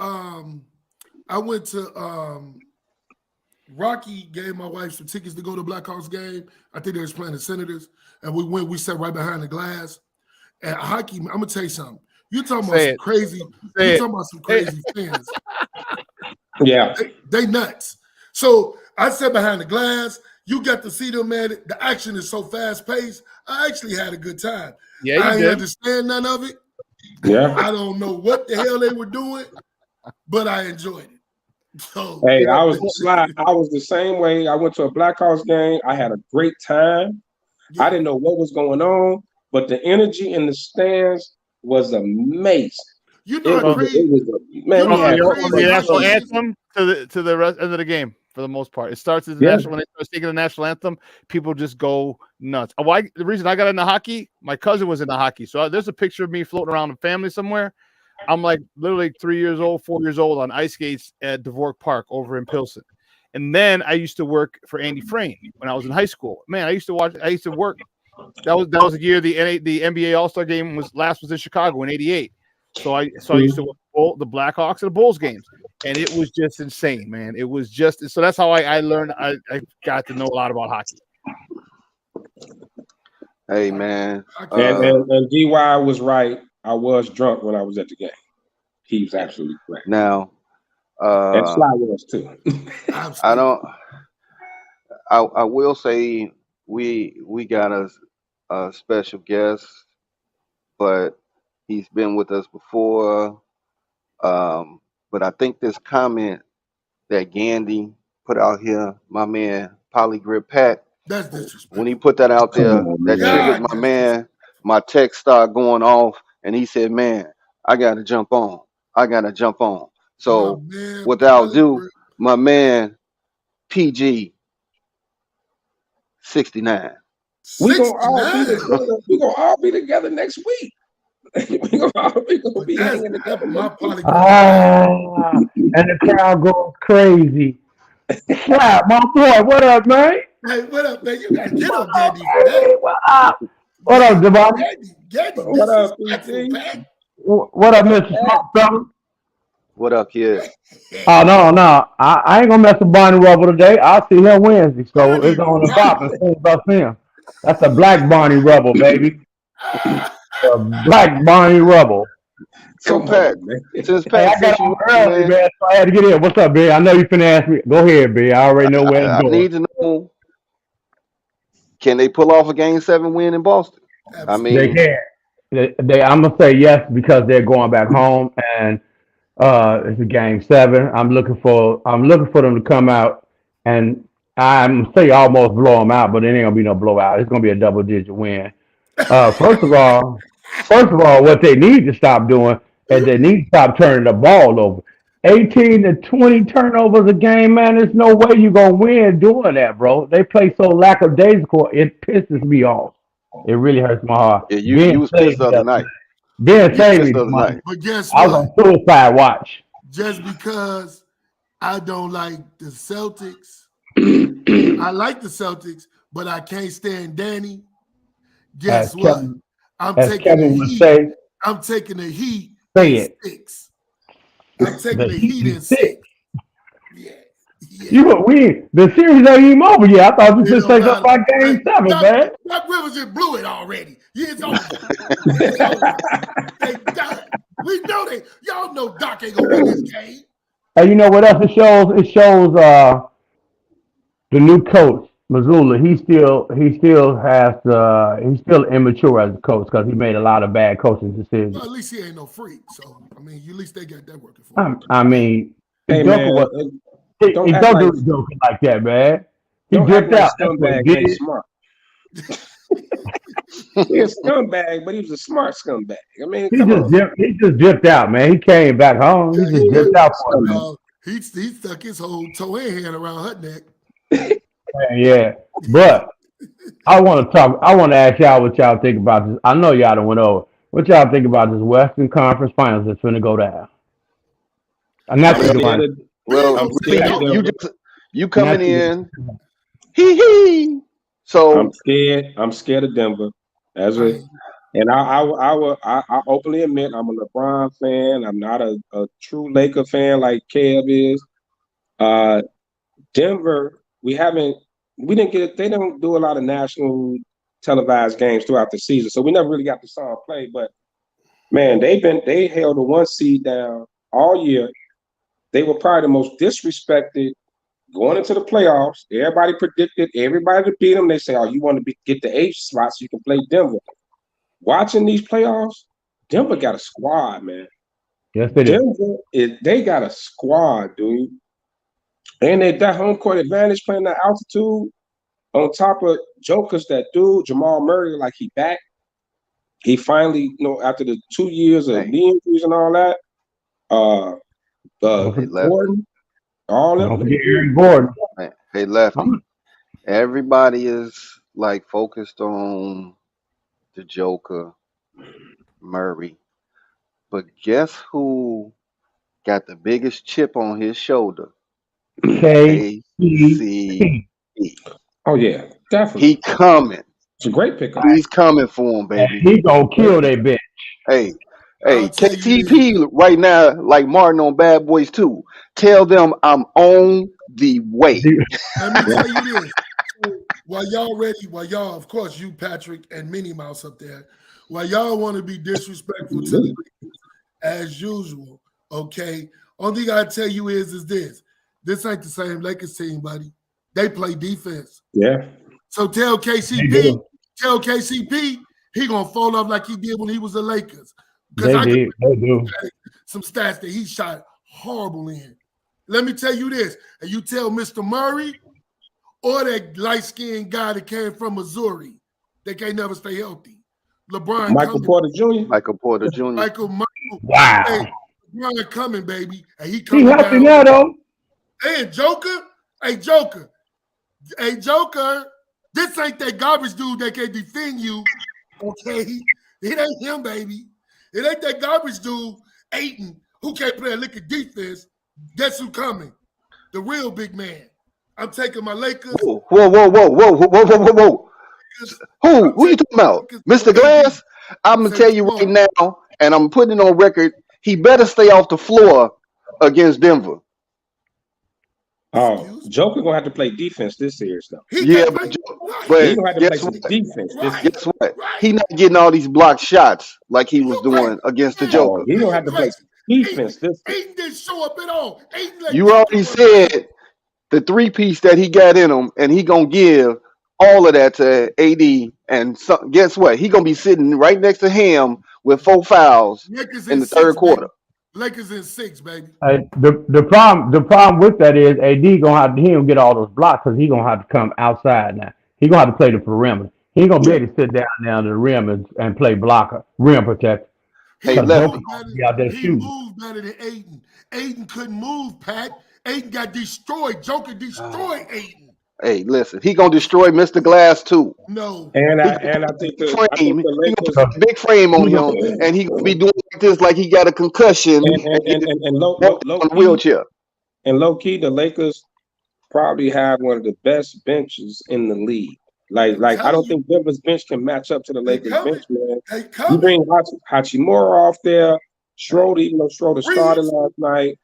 Rocky gave my wife some tickets to go to Blackhawks game. I think they was playing the Senators, and we sat right behind the glass. And hockey, I'm gonna tell you something. You talking about some crazy? You talking about some crazy fans? Yeah, they nuts. So I sat behind the glass. You got to see them, man. The action is so fast paced. I actually had a good time. Yeah, I you didn't did. understand none of it. yeah. I don't know what the hell they were doing, but I enjoyed it. So Hey, I was the same way. I went to a Blackhawks game. I had a great time. yeah. I didn't know what was going on, but the energy in the stands was amazing. You know how crazy. Man, we had From the national crazy- anthem to the rest end of the game for the most part. It starts as the national when they start singing the national anthem, people just go nuts. The reason I got into hockey, my cousin was into hockey. So there's a picture of me floating around in family somewhere. I'm like literally 3 years old, 4 years old on ice skates at Dvorak Park over in Pilsen. And then I used to work for Andy Frame when I was in high school. Man, I used to work. That was the year the NBA All-Star game was in Chicago in '88. So I used to work the Blackhawks and the Bulls games, and it was just insane, man. It was just so that's how I learned. I got to know a lot about hockey. Hey man, and DY was right. I was drunk when I was at the game. He was absolutely correct. Now, and Sly was too. I will say we got a special guest, but he's been with us before. But I think this comment that Gandhi put out here, my man Polygrip Pat, that's disrespectful. when he put that out there, that triggered my man. My text started going off, and he said, "Man, I gotta jump on. So without ado, my man PG 69. We gonna all be together next week. We gonna all be hanging together. And the crowd goes crazy. Slap, my boy. What up, man? Hey, what up, man? You gotta get on Gandhi. Hey, what up? What up, Devon? What up, PG? What up, Mr. SmokeFellas? What up, kid? Oh, no. I ain't gonna mess with Barney Rubble today. I'll see him Wednesday. So it's on the top as soon as I see him. That's a black Barney Rubble, baby. A black Barney Rubble. So Pat, since Pat, I got on early, man, so I had to get in. What's up, B? I know you finna ask me. Go ahead, B. I already know where it's going. I need to know, can they pull off a Game 7 win in Boston? I mean, they can. I'm gonna say yes because they're going back home, and it's a Game 7. I'm looking for them to come out, and I'm gonna say almost blow them out, but it ain't gonna be no blowout. It's gonna be a double-digit win. First of all, what they need to stop doing is they need to stop turning the ball over. 18 to 20 turnovers a game, man. There's no way you're going to win doing that, bro. They play so lackadaisical, it pisses me off. It really hurts my heart. Yeah, you was pissed the other night. Ben saved me the money. But guess what? I was on suicide watch. Just because I don't like the Celtics, I like the Celtics, but I can't stand Danny. Guess what? I'm taking the Heat. Say it. 6. I'm taking the Heat in 6. Yeah. The series ain't even over yet. I thought you just take up by Game 7, man. Doc Rivers just blew it already. It's over. They done. We know they. Y'all know Doc ain't gonna win this game. Hey, you know what else it shows? It shows the new coach, Missoula. He's still immature as a coach because he made a lot of bad coaching decisions. Well, at least he ain't no freak. So I mean, at least they got that working for him. I mean, Hey Joker man, was don't he act don't like do the Joker like that, man. He don't act dripped like out. That's what he scumbags ain't did. smart. He a scumbag, but he was a smart scumbag. I mean, come on. He just dipped out, man. He came back home. He Yeah, just he He dipped did. out was for a a minute. scumbag. He stuck his whole toe and hand around her neck. Man, yeah. But I want to ask y'all what y'all think about this. I know y'all done went over. What y'all think about this Western Conference Finals that's going to go down? I'm Naturally, Big, scared one. of big Well, I'm on see, scared of Joker. Denver. you coming Naturally. in, hee hee. I'm So scared. I'm scared of Denver. As a Right. and I openly admit I'm a LeBron fan. I'm not a true Laker fan like Kev is. Uh, Denver, we didn't get they don't do a lot of national televised games throughout the season, so we never really got to saw them play. But man, they held the one seed down all year. They were probably the most disrespected going into the playoffs. Everybody predicted everybody to beat them. They say, "Oh, you want to get the eighth spot so you can play Denver." Watching these playoffs, Denver got a squad, man. Yes, they do. They got a squad, dude. And that home court advantage playing that altitude on top of jokers, that dude, Jamal Murray, like he back. He finally, after the 2 years of hey, knee injuries and all that, uh Don't hey, forget, Lefty, Gordon, all don't them. forget Aaron Gordon. hey, Lefty. I'm, Everybody is like focused on the Joker, Murray, but guess who got the biggest chip on his shoulder? KCP. ACE. Oh yeah, He definitely. coming. It's a great pickup. He's coming for him, And baby. he gonna Great kill pickup. that bitch. Hey, I'll hey, tell you this. KTP right now, like Martin on Bad Boys 2. Tell them I'm on the way. Let me Yeah. tell you this. So while y'all, of course, you, Patrick, and Minnie Mouse up there, while y'all want to be disrespectful to the Lakers as usual, okay? Only thing I tell you is this ain't the same Lakers team, buddy. They play defense. Yeah. So tell They KCP, do. he gonna fall off like he did when he was the Lakers. Because They I got did. They do. some stats that he shot horrible in. Let me tell you this, and you tell Mr. Murray or that light-skinned guy that came from Missouri, they can't never stay healthy. LeBron Michael coming, Porter Jr. Michael Porter Jr. Michael, hey, Wow. LeBron coming, baby, and he He coming healthy down. now though. Hey, Joker, this ain't that garbage dude that can defend you, okay? It ain't him, baby. It ain't that garbage dude, Aiton, who can't play a lick of defense. Guess who coming? The real big man. I'm taking my Lakers. Whoa, whoa, whoa, whoa, whoa, whoa, whoa, whoa, whoa, whoa. Who? I'm Who you taking talking about? Lakers Mr. over AD. Glass? I'm gonna Say tell you right tomorrow. now, and I'm putting it on record. He better stay off the floor against Denver. Oh, Excuse me. Joker gonna have to play defense this series though. He Yeah, can't play. but Right. He but gonna have to play guess some what? defense this Right. series. Guess what? Right. He not getting all these block shots like he was You right. doing against the Man, Oh, Joker. he gonna you have to play crazy. some defense this series. Aiden didn't show up at all. Aiden let You Joker already run rampant. said the three piece that he got in him, and he gonna give all of that to AD. And guess what? He gonna be sitting right next to him with 4 fouls Lakers in in the third 6, quarter. baby. Lakers in 6, baby. The problem with that is AD gonna have to he gonna get all those blocks because he gonna have to come outside now. He gonna have to play the perimeter. He ain't gonna be Yeah. able to sit down to the rim and play blocker, rim protector. Hey, He Because Joker moved Lefty. gonna better. be out there He shooting. moved better than Aiden. Aiden couldn't move, Pat. Aiden got destroyed. Joker destroyed Aiden. Hey, listen. He gonna destroy Mr. Glass too. No. And He I gonna and put I a think big the frame. He gonna Lakers put a big frame on him, and he gonna be doing like this, like he got a concussion, and he just and walking low on a key wheelchair. the Lakers probably have one of the best benches in the league. I'm I telling don't you, think Denver's bench can match up to the they Lakers coming. bench, man. They You coming. bring Hachimura off there, Schroeder, even though Schroeder started Reeves. last night,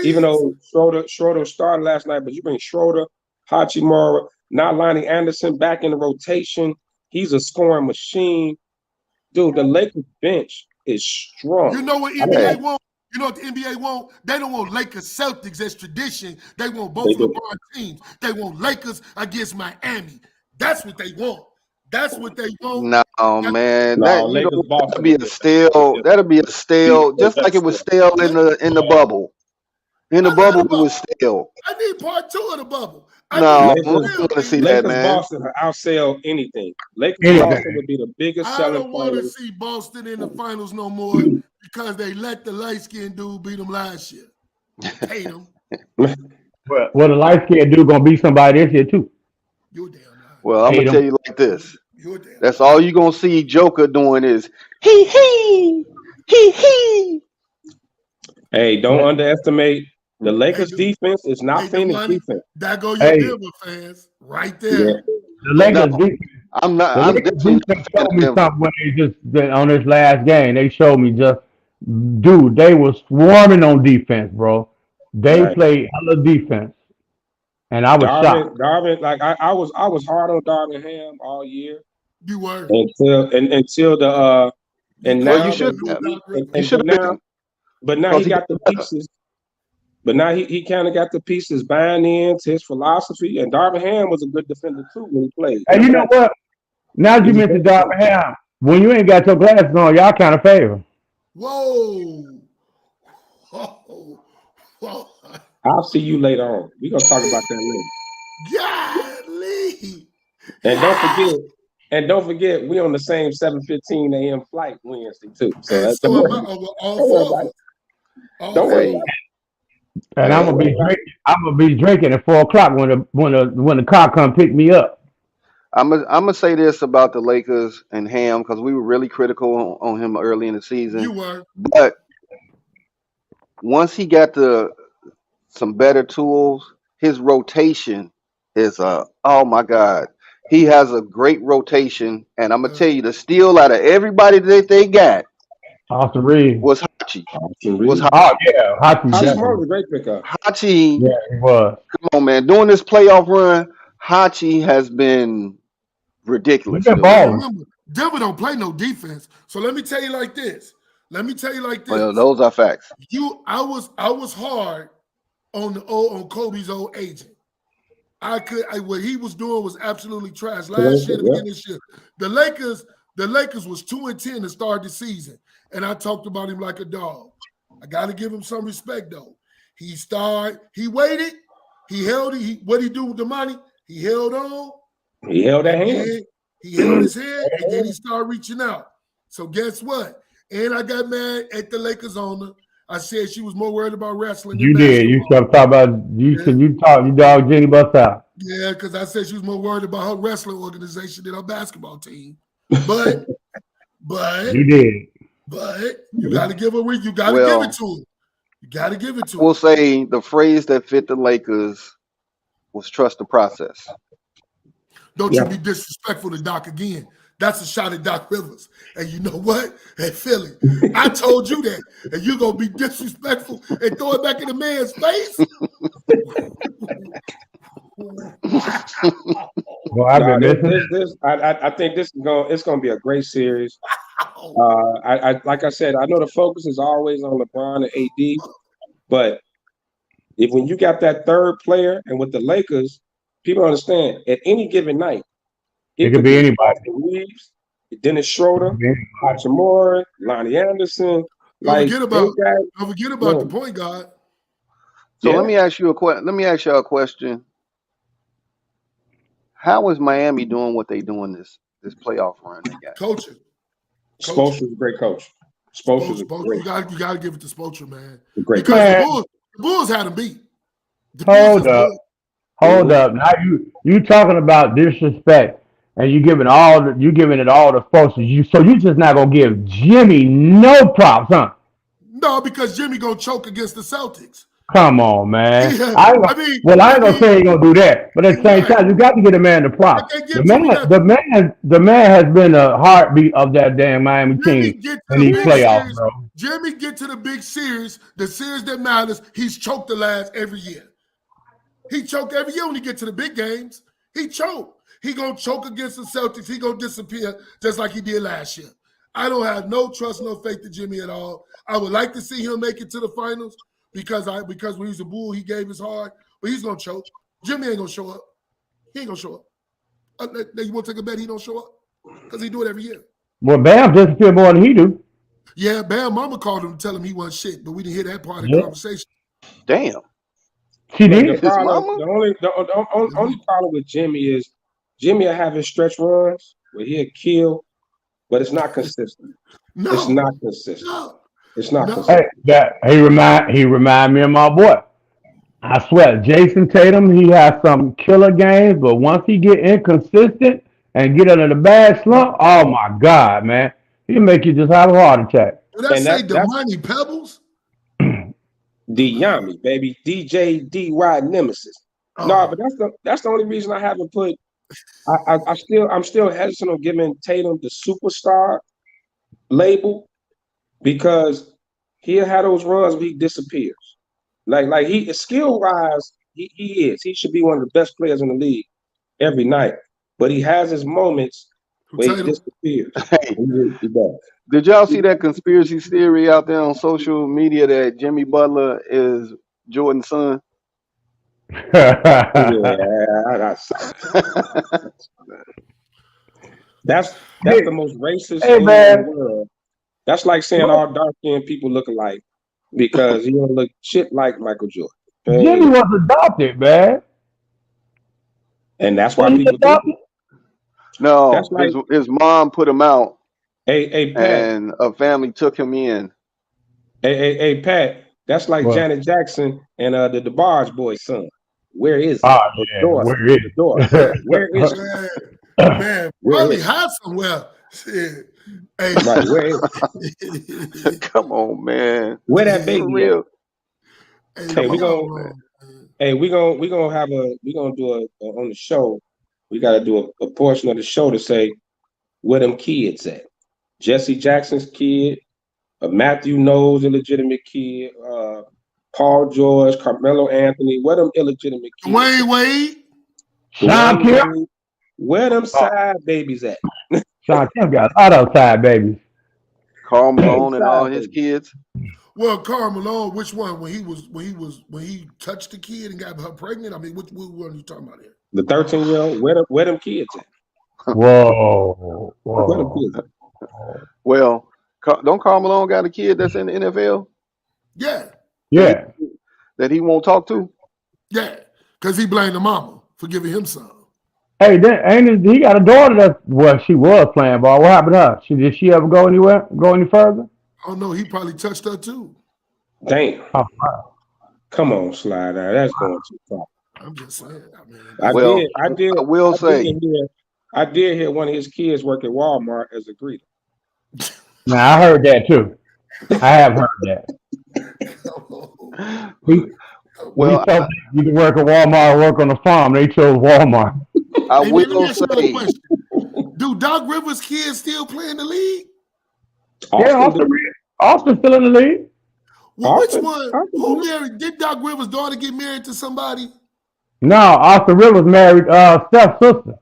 even Reeves. though Schroeder started last night, but you bring Schroeder, Hachimura, not Lonnie Anderson back in the rotation. He's a scoring machine. Dude, the Lakers bench is You strong. know what I don't Hey, NBA know. want? You know what the NBA want? They don't want Lakers Celtics as tradition. They want They both do. LeBron teams. They want Lakers against Miami. That's what they want. That's what they want. no, That's man. No, That you Lakers know that'll Boston be will a get that. They stale. just That'll be a be stale, they just like better it was still. stale in the bubble. In the I love bubble, the it was stale. I need part 2 of the bubble. I No, need I the don't real want to see thing. that, Lakers man. Boston outsell anything. Lakers Anything. Boston would be the biggest I selling don't want to players. see Boston in the finals no more because they let the light-skinned dude beat them last year. Hate him. Well, the light skinned dude gonna be somebody this year too. You're damn right. Well, I'm Hate gonna tell him. you like this. You're damn That's right. all you gonna see Joker doing is he. Hey, don't underestimate the Lakers Hey, defense. Is not Hey, Phoenix money. defense. That go your Hey. Denver fans right Yeah. there. The Lakers No, defense. I'm not. The I'm Lakers definitely not defense a fan showed of me Denver. something when on this last game. They showed me just, dude, they was swarming on defense, bro. They Right. played hella defense, and I was shocked. Darvin, like I was hard on Darvin Ham all year You were. until the and Well, now you should have. Doc Rivers. You should have been but now because he he got the got better. pieces. But now he kind of got the pieces buying into his philosophy. And Darvin Ham was a good defender too when he played. And you know what? Now that you mentioned Darvin Ham, when you ain't got your glasses on, y'all kind of favor. Whoa. Whoa. I'll see you later on. We're gonna talk about that later. Golly. And don't forget, we on the same 7:15 a.m. flight Wednesday too. So And that's so am I over all 4 of us. Don't worry. Hey, And I'm gonna be drinking. I'm gonna be drinking at 4 o'clock when the car come pick me up. I'm gonna say this about the Lakers and Ham because we were really critical on him early in the season. You were. But once he got some better tools, his rotation is oh my God. He has a great rotation, and I'm gonna tell you the steal out of everybody that they got Austin Reed. was Hachi. Was Oh yeah, Hachi Hottie definitely. Smart was a great pickup. Hachi? Yeah, he was. Come on, man. During this playoff run, Hachi has been He ridiculous. been dude. balling. Remember, Denver don't play no defense. So let me tell you like this. Well, those are facts. I was hard on Kobe's old agent. What he was doing was absolutely trash. Last year, the beginning of this year, the Lakers was 2-10 to start the season, and I talked about him like a dog. I got to give him some respect though. He waited, he held it. What he do with the money? He held on. He held that hand. He held his head, and then he started reaching out. So guess what? And I got mad at the Lakers owner. I said she was more worried about wrestling. You than did. You basketball. talk about you. Yeah. You dog Jenny Bust out. Yeah, because I said she was more worried about her wrestling organization than her basketball team. But You did. But you got to give her. You got to Well, give it to her. You got to give it to We'll her. say the phrase that fit the Lakers was trust the process. Don't you be disrespectful to Doc again. That's a shot at Doc Rivers. And you know what? At Philly, I told you that. And you're going to be disrespectful and throw it back in the man's face? Well, I've been listening. I think it's going to be a great series. Like I said, I know the focus is always on LeBron and AD, but when you got that third player, and with the Lakers, people understand at any given night, It could be anybody. Austin Reeves, Dennis Schroeder, Hachimura, Lonnie Anderson. Don't forget about the point guard. So let me ask you a question. How is Miami doing what they doing this playoff run they got? Coaching. Spoelstra's a great coach. Spoelstra's a great. You got to give it to Spoelstra, man. Great because the Bulls had him beat. Hold up. Now you talking about disrespect, and you giving it all to Spoelstra. So you just not gonna give Jimmy no props, huh? No, because Jimmy gonna choke against the Celtics. Come on, man. Yeah, I ain't gonna say he gonna do that, but at the same time, you got to get a man the props. The man has been a heartbeat of that damn Miami team in these playoffs, bro. Jimmy get to the big series, the series that matters. He's choked the last every year. He choked every year when he get to the big games. He choked. He gonna choke against the Celtics. He gonna disappear just like he did last year. I don't have no trust, no faith in Jimmy at all. I would like to see him make it to the finals. Because when he's a Bull, he gave his heart, but he's gonna choke. Jimmy ain't gonna show up. He ain't gonna show up. You want to take a bet he don't show up? Because he do it every year. Well, Bam disappear more than he do. Yeah, Bam Mama called him to tell him he wasn't shit, but we didn't hear that part of the conversation. Damn. She The did. problem, mama? the only problem with Jimmy is Jimmy will have his stretch runs where he'll kill, but it's not consistent. No, It's not consistent. no, It's not no. consistent. Hey, he remind me of my boy. I swear, Jason Tatum, he has some killer games, but once he get inconsistent and get under the bad slump, oh my God, man, he'll make you just have a heart attack. Did I And say that's Damani Pebbles? D Yami, baby. DJ DY Nemesis. Oh. No, but that's the only reason I haven't put I'm still hesitant on giving Tatum the superstar label because he'll have those runs where he disappears. Like he skill wise, he is. He should be one of the best players in the league every night. But he has his moments where he disappears. Hey, He does. did y'all see that conspiracy theory out there on social media that Jimmy Butler is Jordan's son? Yeah, I saw that. That's the most racist thing in the world. That's like saying all dark-skinned people look alike because he don't look shit like Michael Jordan. Jimmy was adopted, man. And that's why people do it. No, That's like, his mom put him out, hey, Pat. and a family took him in. Hey, Pat. That's like What? Janet Jackson and the DeBarge boy's son. Where is it? Oh, yeah. Where is it? Where is it? Man, Where probably is it? hide somewhere. Shit. Hey, Right, where is it? Come on, man. Where that For baby at? real. Hey, we gonna do a on the show. We gotta do a portion of the show to say where them kids at. Jesse Jackson's kid, Matthew Knowles, illegitimate kid, Paul George, Carmelo Anthony, where them illegitimate kids? Dwayne Wade. Sean Kemp. Where them side babies at? Sean Kemp got a lot of side babies. Karl Malone and all his kids. Well, Karl Malone, which one? When he touched the kid and got her pregnant? I mean, which one are you talking about here? The 13-year-old, where them kids at? Whoa. Where them kids at? Well, don't Karl Malone got a kid that's in the NFL Yeah, Yeah. that he won't talk to? yeah, because he blamed the mama for giving him some. Hey, he got a daughter that she was playing ball. What happened to her? Did she ever go anywhere? Go any further? Oh no, he probably touched her too. Damn. Oh, wow. Come on, Sly. Now that's going too far. I'm just saying. I mean, I did hear one of his kids work at Walmart as a greeter. Now I heard that too. I have heard that. Well, you can work at Walmart or work on the farm. They chose Walmart. I Hey, will man, let me ask you say, a question. Do Doc Rivers' kids still play in the league? Austin's still in the league. Well, which one? Who married? Did Doc Rivers' daughter get married to somebody? No, Austin Rivers married Steph's sister.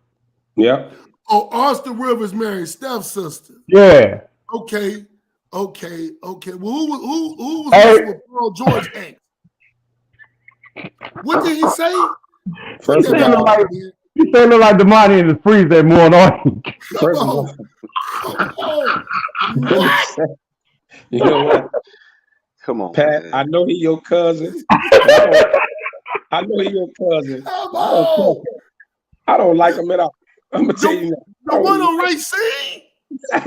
Yeah. Oh, Austin Rivers married Steph's sister. Yeah. Okay. Well, who was with Paul George ex? What did he say? First of all, You say look like the money in the freezer more annoying. first of all, you know what? come on, Pat, man. I know he your cousin. I know he your cousin. I don't like him at all. I'm gonna tell you that. The one on Racine?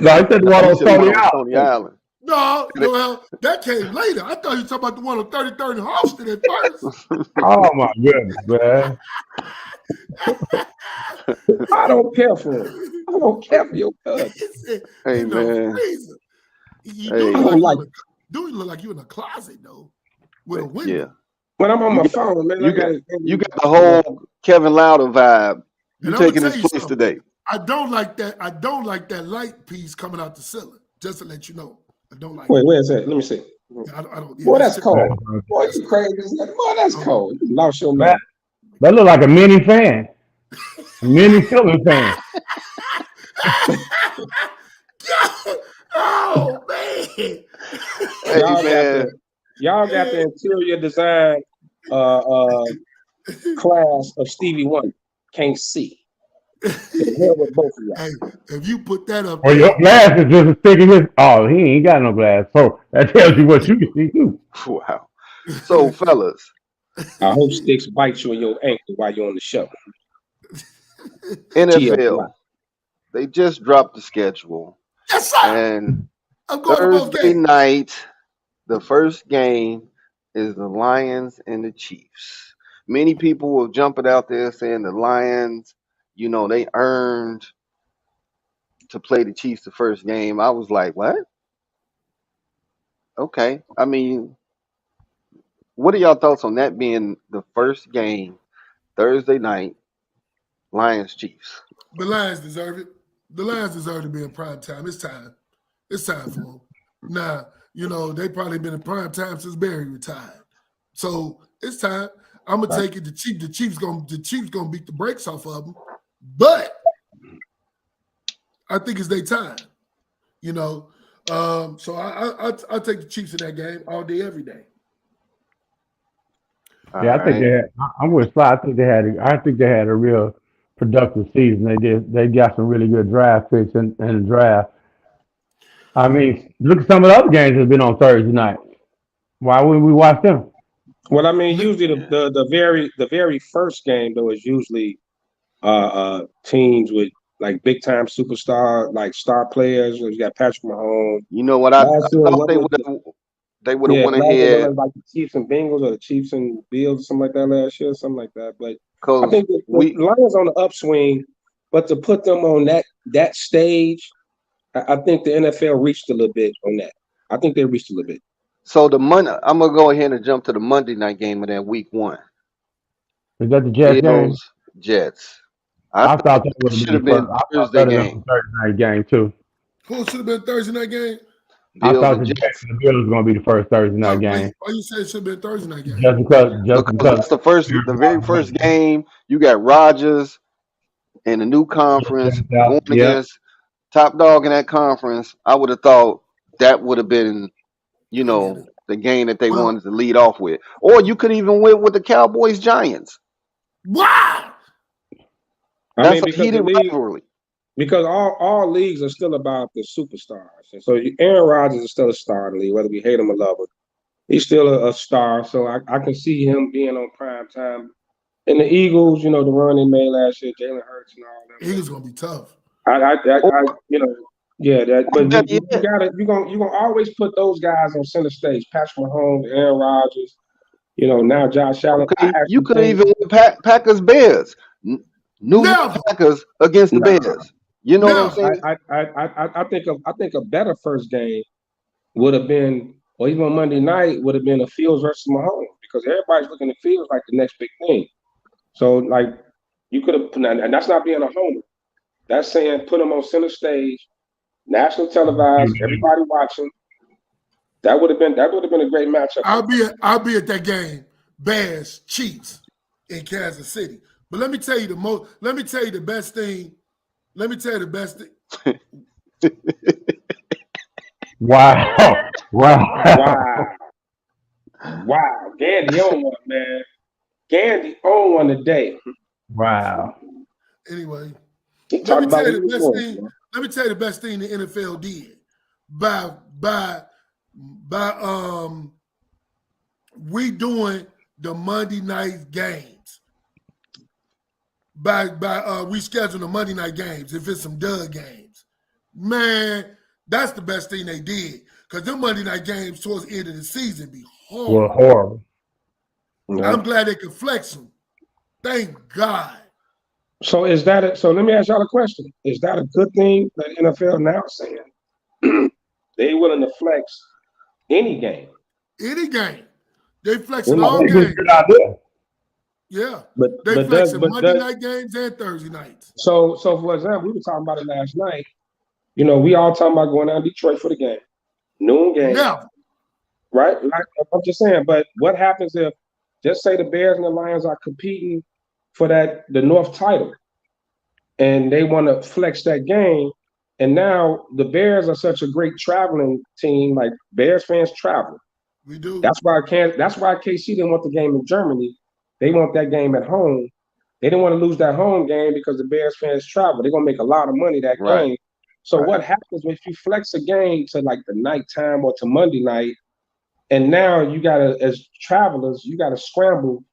No, I said the one on Stony Stony Island. No, well, that came later. I thought you were talking about the one on 33rd and Houston at first. Oh my goodness, man. I don't care for him. I don't care for your cousin. Hey, man. You Hey. do look like you in a closet though, with a window. Yeah. When I'm on my phone, man, You got the whole Kevin Lauder vibe. You And taking I'ma his tell you place something. today. I don't like that. I don't like that light piece coming out the ceiling. Just to let you know, I don't like. Wait, it. where's that? Let me see. I don't. Boy, that's shit- cold. Boy, you crazy. Boy, that's cold. You lost your mind. That look like a mini fan. A mini ceiling fan. Oh man! Hey, Y'all got the interior design class of Stevie Wonder. Can't see. The hell with both of y'all. Hey, if you put that up, Well, your glass is just as thick as his. Oh, he ain't got no glass. So that tells you what you can see too. Wow. So, fellas, I hope Sticks bites you in your ankle while you're on the show. NFL, they just dropped the schedule. Yes, sir. And I'm going to both Thursday games. night, the first game is the Lions and the Chiefs. Many people were jumping out there saying the Lions, they earned to play the Chiefs the first game. I was like, what? Okay. I mean, what are y'all thoughts on that being the first game, Thursday night, Lions Chiefs? The Lions deserve it. The Lions deserve to be in prime time. It's time. It's time for them. Now, they probably been in prime time since Barry retired. So it's time. I'm gonna take it. The Chiefs gonna beat the brakes off of them. But I think it's their time. So I take the Chiefs in that game all day, every day. Yeah, I think they had. I'm with Sly. I think they had a real productive season. They got some really good draft picks in the draft. I mean, look at some of the other games that have been on Thursday night. Why wouldn't we watch them? Well, I mean, usually the very first game though is usually teams with like big time superstar, like star players. You got Patrick Mahomes. You know what? I Last year, thought what they was would it? have. They would have Yeah, went last year ahead was like the Chiefs and Bengals or the Chiefs and Bills or something like that last year, something like that. But I because think the Lions on the upswing, but to put them on that stage, I think the NFL reached a little bit on that. I think they reached a little bit. So I'm gonna go ahead and jump to the Monday night game of that week one. Is that the Jets game? Bills Jets. I I thought thought that that would have should been the have first. been I thought Thursday that would have game. been the Thursday night game too. Who should have been Thursday night game? I Bills thought and the Jets Jets. and the Bills was going to be the first Thursday night game. Why you say it should have been Thursday night game? Just Because because. that's the very first game. You got Rodgers in a new conference going Yep. against top dog in that conference. I would have thought that would have been, the game that they wanted to lead off with. Or you could even win with the Cowboys Giants. Wow. That's a heated rivalry. Because all leagues are still about the superstars. And so Aaron Rodgers is still a star in the league, whether we hate him or love him. He's still a star. So I can see him being on prime time. And the Eagles, the run they made last year, Jalen Hurts and all that. Eagles gonna be tough. But you're gonna always put those guys on center stage. Patrick Mahomes, Aaron Rodgers, now Josh Allen. You could even win Packers Bears. New Packers against the Bears. You know what I'm saying? I think a better first game would have been, or even on Monday night, would have been a Fields versus Mahomes, because everybody's looking at Fields like the next big thing. So like you could have, and that's not being a homer. That's saying put them on center stage, national televised, everybody watching. That would have been a great matchup. I'll be at that game, Bears Chiefs in Kansas City. But let me tell you the best thing. Wow. Gandy on one, man. Gandy on one today. Wow. Anyway, let me tell you the best thing the NFL did by redoing the Monday night games. By rescheduling the Monday night games, if it's some dud games. Man, that's the best thing they did. Because them Monday night games towards the end of the season be horrible. Well, horrible. Yeah. I'm glad they could flex them. Thank God. So so let me ask y'all a question. Is that a good thing that NFL now saying they willing to flex any game? Any game. They flexing all games. Good idea. Yeah. But they flexing Monday night games and Thursday nights. So for example, we were talking about it last night. We all talking about going down to Detroit for the game. Noon game. Never. Right? Like, I'm just saying, but what happens if, just say the Bears and the Lions are competing for the North title, and they want to flex that game, and now the Bears are such a great traveling team, like Bears fans travel. We do. That's why KC didn't want the game in Germany. They want that game at home. They didn't want to lose that home game because the Bears fans travel. They're going to make a lot of money that game. So what happens if you flex a game to like the nighttime or to Monday night? And now you gotta, as travelers, you gotta scramble,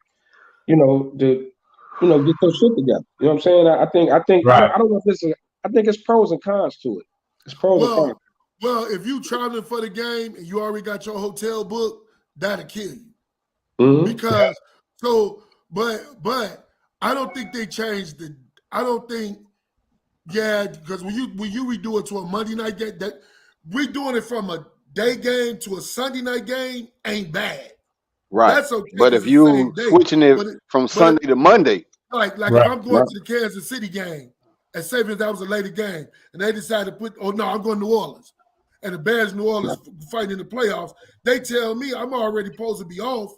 to get your shit together. You know what I'm saying? I think Right. I don't know if I think it's pros and cons to it. It's pros and cons. Well, if you traveling for the game and you already got your hotel booked, that'll kill you. Mhm. Because but I don't think they changed the. I don't think. Yeah, because when you redo it to a Monday night game, that redoing it from a day game to a Sunday night game ain't bad. Right. That's okay. But if you switching it from Sunday to Monday, like Right. if I'm going to the Kansas City game, and say that was a later game, and they decide to put, oh no, I'm going to New Orleans, and the Bears New Orleans fighting in the playoffs, they tell me I'm already supposed to be off.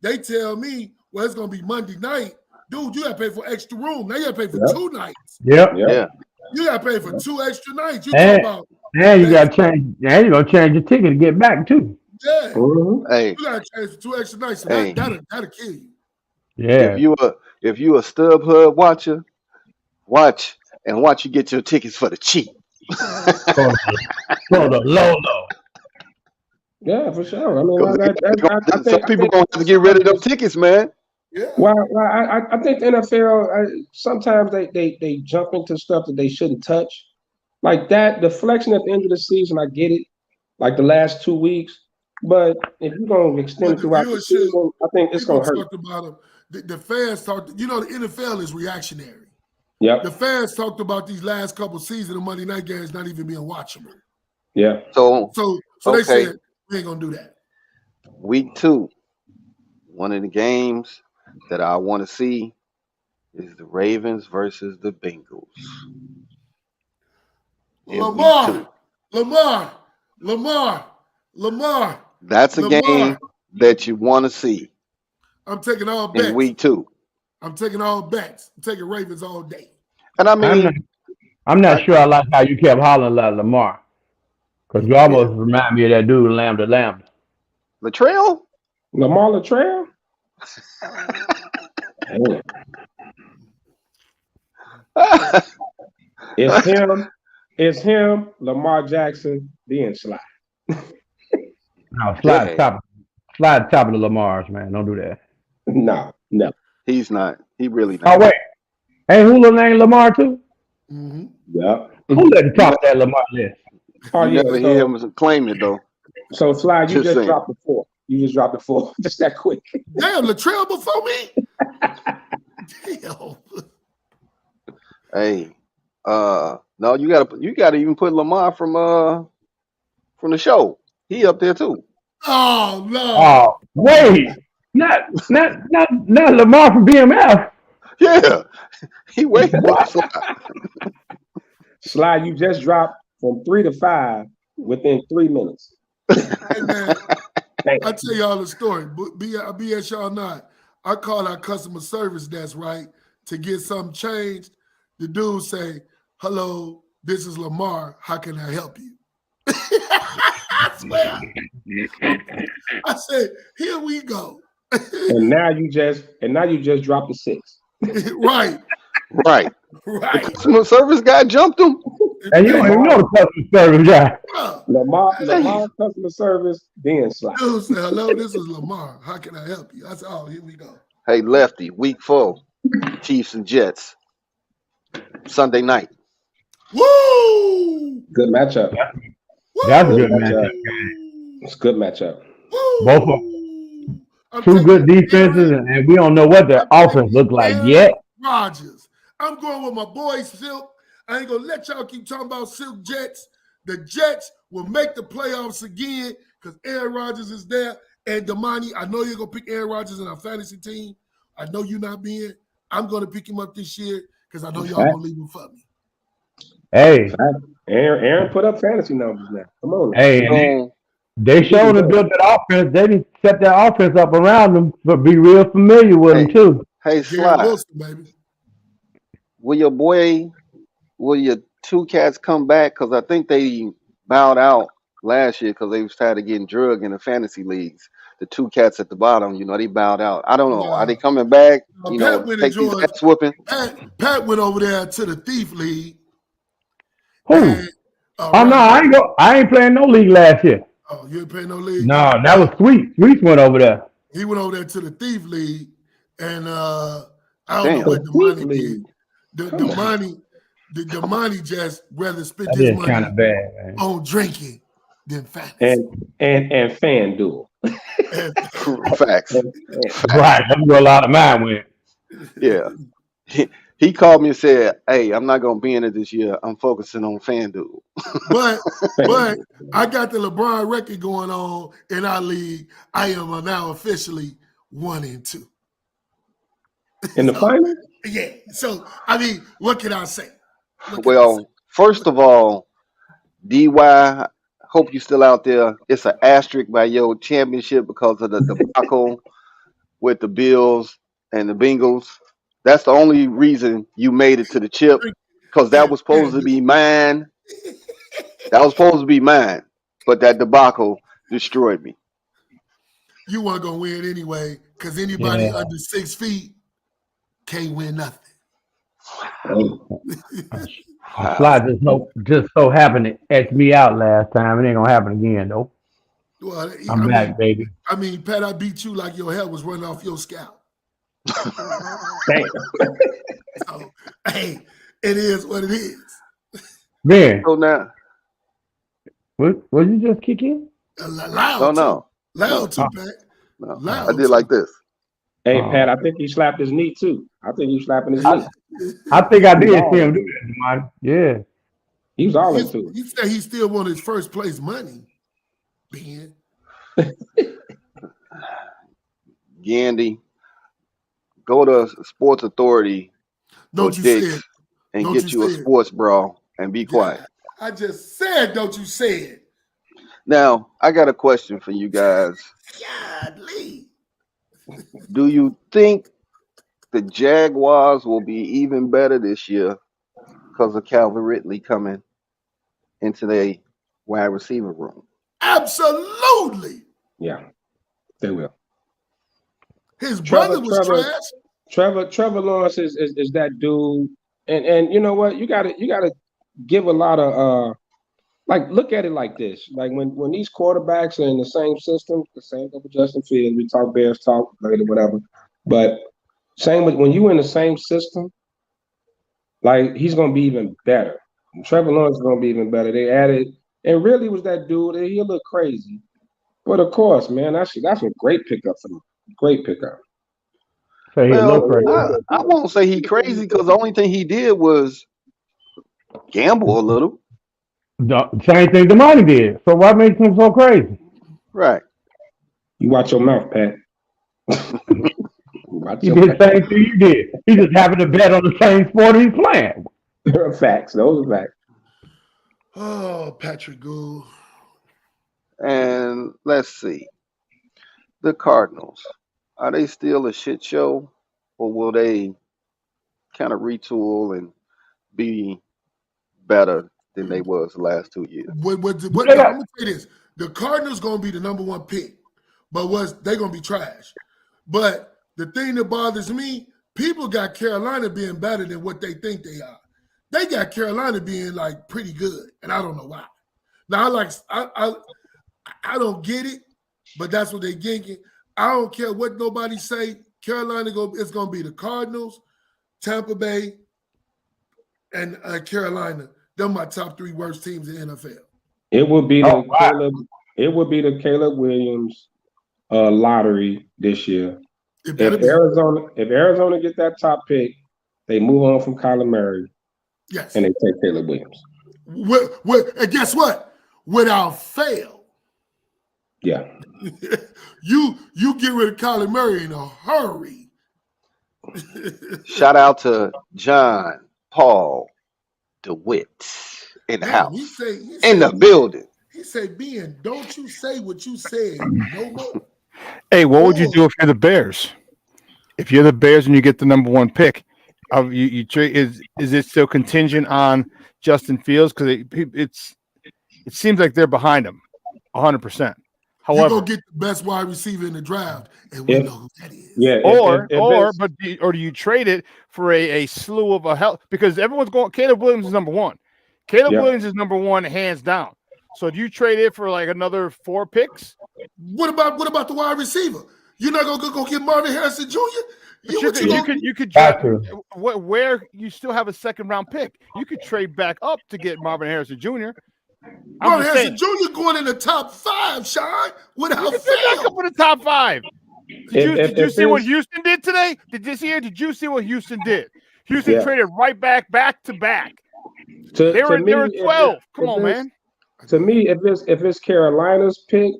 They tell me, well, it's going to be Monday night. Dude, you got to pay for extra room. Now you got to pay for 2 nights. Yep. yeah. You got to pay for 2 extra nights. You And- talking about? And you got to change. And you're gonna change your ticket to get back too. Yeah. Hey, You got to change for 2 extra nights. So Hey. that'll kill you. Yeah. if you a StubHub watcher, watch you get your tickets for the cheap. For the low. Yeah, for sure. I mean, I Some people gonna have to get rid of them tickets, man. Yeah. Well, I think the NFL sometimes they jump into stuff that they shouldn't touch, like that deflection at the end of the season. I get it, like the last 2 weeks, but if you're gonna extend it throughout the season, I think it's gonna hurt. Talked about them. The fans talked. The NFL is reactionary. Yep. The fans talked about these last couple seasons of Monday night games not even being watchable. Yeah. So They okay. said we ain't gonna do that. Week 2, one of the games that I want to see is the Ravens versus the Bengals. In week 2. Lamar. That's a game that you want to see I'm taking all bets. in week 2. I'm taking all bets. I'm taking Ravens all day. And I mean, I'm not sure I like how you kept hollering like Lamar, because you almost remind me of that dude Lambda. Latrell? Lamar Latrell? It's him, Lamar Jackson, then Sly. No, slide top of the Lamar's, man. Don't do that. No. He's not. He really Oh not. wait, ain't Hula named Lamar too? Mm-hmm. Yeah. Who let the top of that Lamar list? Oh, You yeah. never hear him claim it though. So Sly, you just saying. dropped the 4. You just dropped the 4, just that quick. Damn, Latrell before me. Damn. Hey, no, you gotta even put Lamar from the show. He up there too. Oh no. Oh wait, not Lamar from BMF. Yeah, he way above Sly. Sly, you just dropped from 3 to 5 within 3 minutes. Hey, man, I tell y'all the story. BS y'all not. I call our customer service desk, right, to get something changed. The dude say, "Hello, this is Lamar. How can I help you?" I swear. I said, "Here we go." And now you just dropped the 6. Right. The customer service guy jumped him. And you don't even know the customer service guy. Lamar customer service, then Sly. Dude said, "Hello, this is Lamar. How can I help you?" I said, "Oh, here we go." Hey, Lefty, week 4, Chiefs and Jets, Sunday night. Woo! Good matchup. That's a good matchup. It's a good matchup. Woo! Both of two good defenses, and we don't know what their offense look like yet. Rodgers. I'm going with my boy Silk. I ain't gonna let y'all keep talking about Silk Jets. The Jets will make the playoffs again because Aaron Rodgers is there. And Damani, I know you're gonna pick Aaron Rodgers in our fantasy team. I know you're not being. I'm gonna pick him up this year because I know y'all gonna leave him for me. Hey, Aaron put up fantasy numbers now. Come on. hey, they showed and built that offense. They didn't set that offense up around them, but be real familiar with them too. Hey, Garrett Sly, Wilson, baby. will your 2 cats come back? Because I think they bowed out last year because they was tired of getting drugged in the fantasy leagues. The 2 cats at the bottom, they bowed out. I don't know. Yeah. Are they coming back? Pat went Take and these joined- ass whooping. Pat went over there to the Thief League. Who? And, Oh no, I ain't playing no league last year. Oh, you ain't pay no league? No, that was Sweet. Sweet went over there. He went over there to the Thief League, and I don't Damn. know what the money did. Come on. The money just rather spent That his is money kind of bad, man. on drinking than fantasy. And FanDuel. Facts. Right, that's where a lot of mine went. Yeah. He called me and said, "Hey, I'm not gonna be in it this year. I'm focusing on FanDuel." But I got the LeBron record going on in our league. I am now officially 1-2. In the final? Yeah. So I mean, what can I say? Well, first of all, DY, hope you still out there. It's an asterisk by your championship because of the debacle with the Bills and the Bengals. That's the only reason you made it to the chip, because that was supposed to be mine. That was supposed to be mine, but that debacle destroyed me. You weren't gonna win anyway, because anybody under 6 feet can't win nothing. Fly just so happened to X me out last time. It ain't gonna happen again though. Well, I'm back, baby. I mean, Pat, I beat you like your hair was running off your scalp. Damn. So, hey, it is what it is. Man, So now, what you just kick in? Loud, no. loud too, Pat. No, Loud I did like this. Hey, Pat, I think he slapped his knee too. I think he slapping his knee. I think I did see him do that, man. Yeah. He was all into it. He said he still wanted his first place money. Ben. Gandy, go to Sports Authority Don't or you say Dick's it. and Don't get you you a say it. sports bra and be quiet. I just said, don't you say it. Now, I got a question for you guys. Godly. Do you think the Jaguars will be even better this year because of Calvin Ridley coming into their wide receiver room? Absolutely. Yeah, they will. His brother was trash. Trevor Lawrence is that dude, and you know what? You gotta give a lot of like, look at it like this. Like when these quarterbacks are in the same system, the same with Justin Fields, we talk Bears talk later, whatever. But same with when you in the same system, like he's gonna be even better. Trevor Lawrence is gonna be even better. They added, and really was that dude. He looked crazy, but of course, man, that's a great pickup for them. Great pickup. So he Well, looked crazy. I won't say he crazy because the only thing he did was gamble a little. The same thing the money did. So what makes him so crazy? Right. You watch your mouth, Pat. He did the same thing you did. He just happened to bet on the same sport he's playing. Facts. Those are facts. Oh, Patrick Gould. And let's see. The Cardinals. Are they still a shit show? Or will they kind of retool and be better than they was the last 2 years? I'm gonna say this: the Cardinals gonna be the #1 pick, but they gonna be trash. But the thing that bothers me, people got Carolina being better than what they think they are. They got Carolina being like pretty good, and I don't know why. Now I don't get it, but that's what they thinking. I don't care what nobody say. Carolina it's gonna be the Cardinals, Tampa Bay, and Carolina. They're my top 3 worst teams in the NFL. It would be the Caleb Williams lottery this year. If Arizona get that top pick, they move on from Kyler Murray. Yes. And they take Caleb Williams. And guess what? Without fail. Yeah. you get rid of Kyler Murray in a hurry. Shout out to John Paul DeWitt in the house. He say, in the building. He said, Ben, don't you say what you said no more. Hey, what would you do if you're the Bears? If you're the Bears and you get the #1 pick, you trade is it still contingent on Justin Fields? Because it seems like they're behind him 100%. However, you're gonna get the best wide receiver in the draft, and we know who that is. Yeah, or do you trade it for a slew of a hell? Because everyone's going. Caleb Williams is #1. Caleb Williams is #1 hands down. So do you trade it for like another 4 picks? What about the wide receiver? You're not gonna go get Marvin Harrison Jr. You could Got trade to. where you still have a 2nd-round pick. You could trade back up to get Marvin Harrison Jr. Marvin Harrison Jr. going in the top 5, Sean, without You can back up fail. in the top 5. Did you see what it's- Houston did today? Did you see what Houston did? Houston traded right back to back. They were 12. Come on, man. To me, if it's Carolina's pick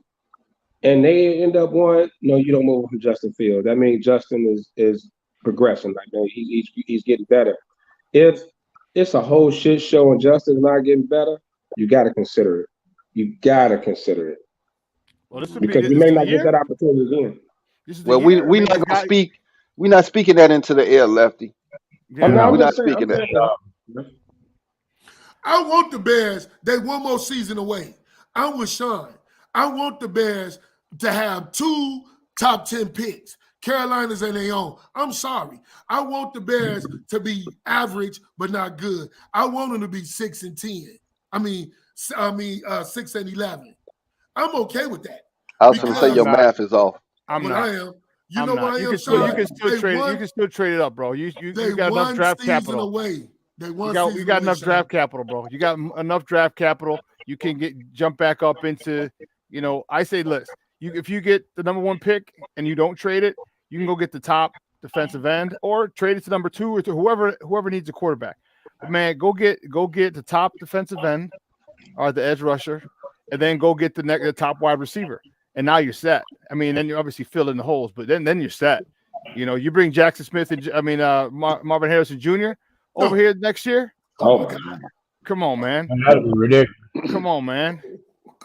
and they end up one, no, you don't move from Justin Fields. That means Justin is progressing. Like, man, he's getting better. If it's a whole shit show and Justin's not getting better, you got to consider it. You got to consider it. Well, this would because we may not get that opportunity again. Well, we're not gonna speak. We're not speaking that into the air, Lefty. Yeah. We're not speaking that. I want the Bears. They one more season away. I'm with Sean. I want the Bears to have 2 top 10 picks. Carolina's in their own. I'm sorry. I want the Bears to be average but not good. I want them to be 6 and 10. I mean 6 and 11. I'm okay with that. I was going to say your math is off. I'm not. I am. You know why I am? You can still trade it. You can still trade it up, bro. You got enough draft capital. Away. You got enough draft capital, bro. You got enough draft capital. You can jump back up into, I say, listen, if you get the number 1 pick and you don't trade it, you can go get the top defensive end or trade it to number 2 or to whoever needs a quarterback. But man, go get the top defensive end or the edge rusher, and then go get the top wide receiver. And now you're set. I mean, then you obviously fill in the holes, but then you're set. You bring Jackson Smith and Marvin Harrison Jr. over here next year. Oh my God! Come on, man. That'd be ridiculous. Come on, man.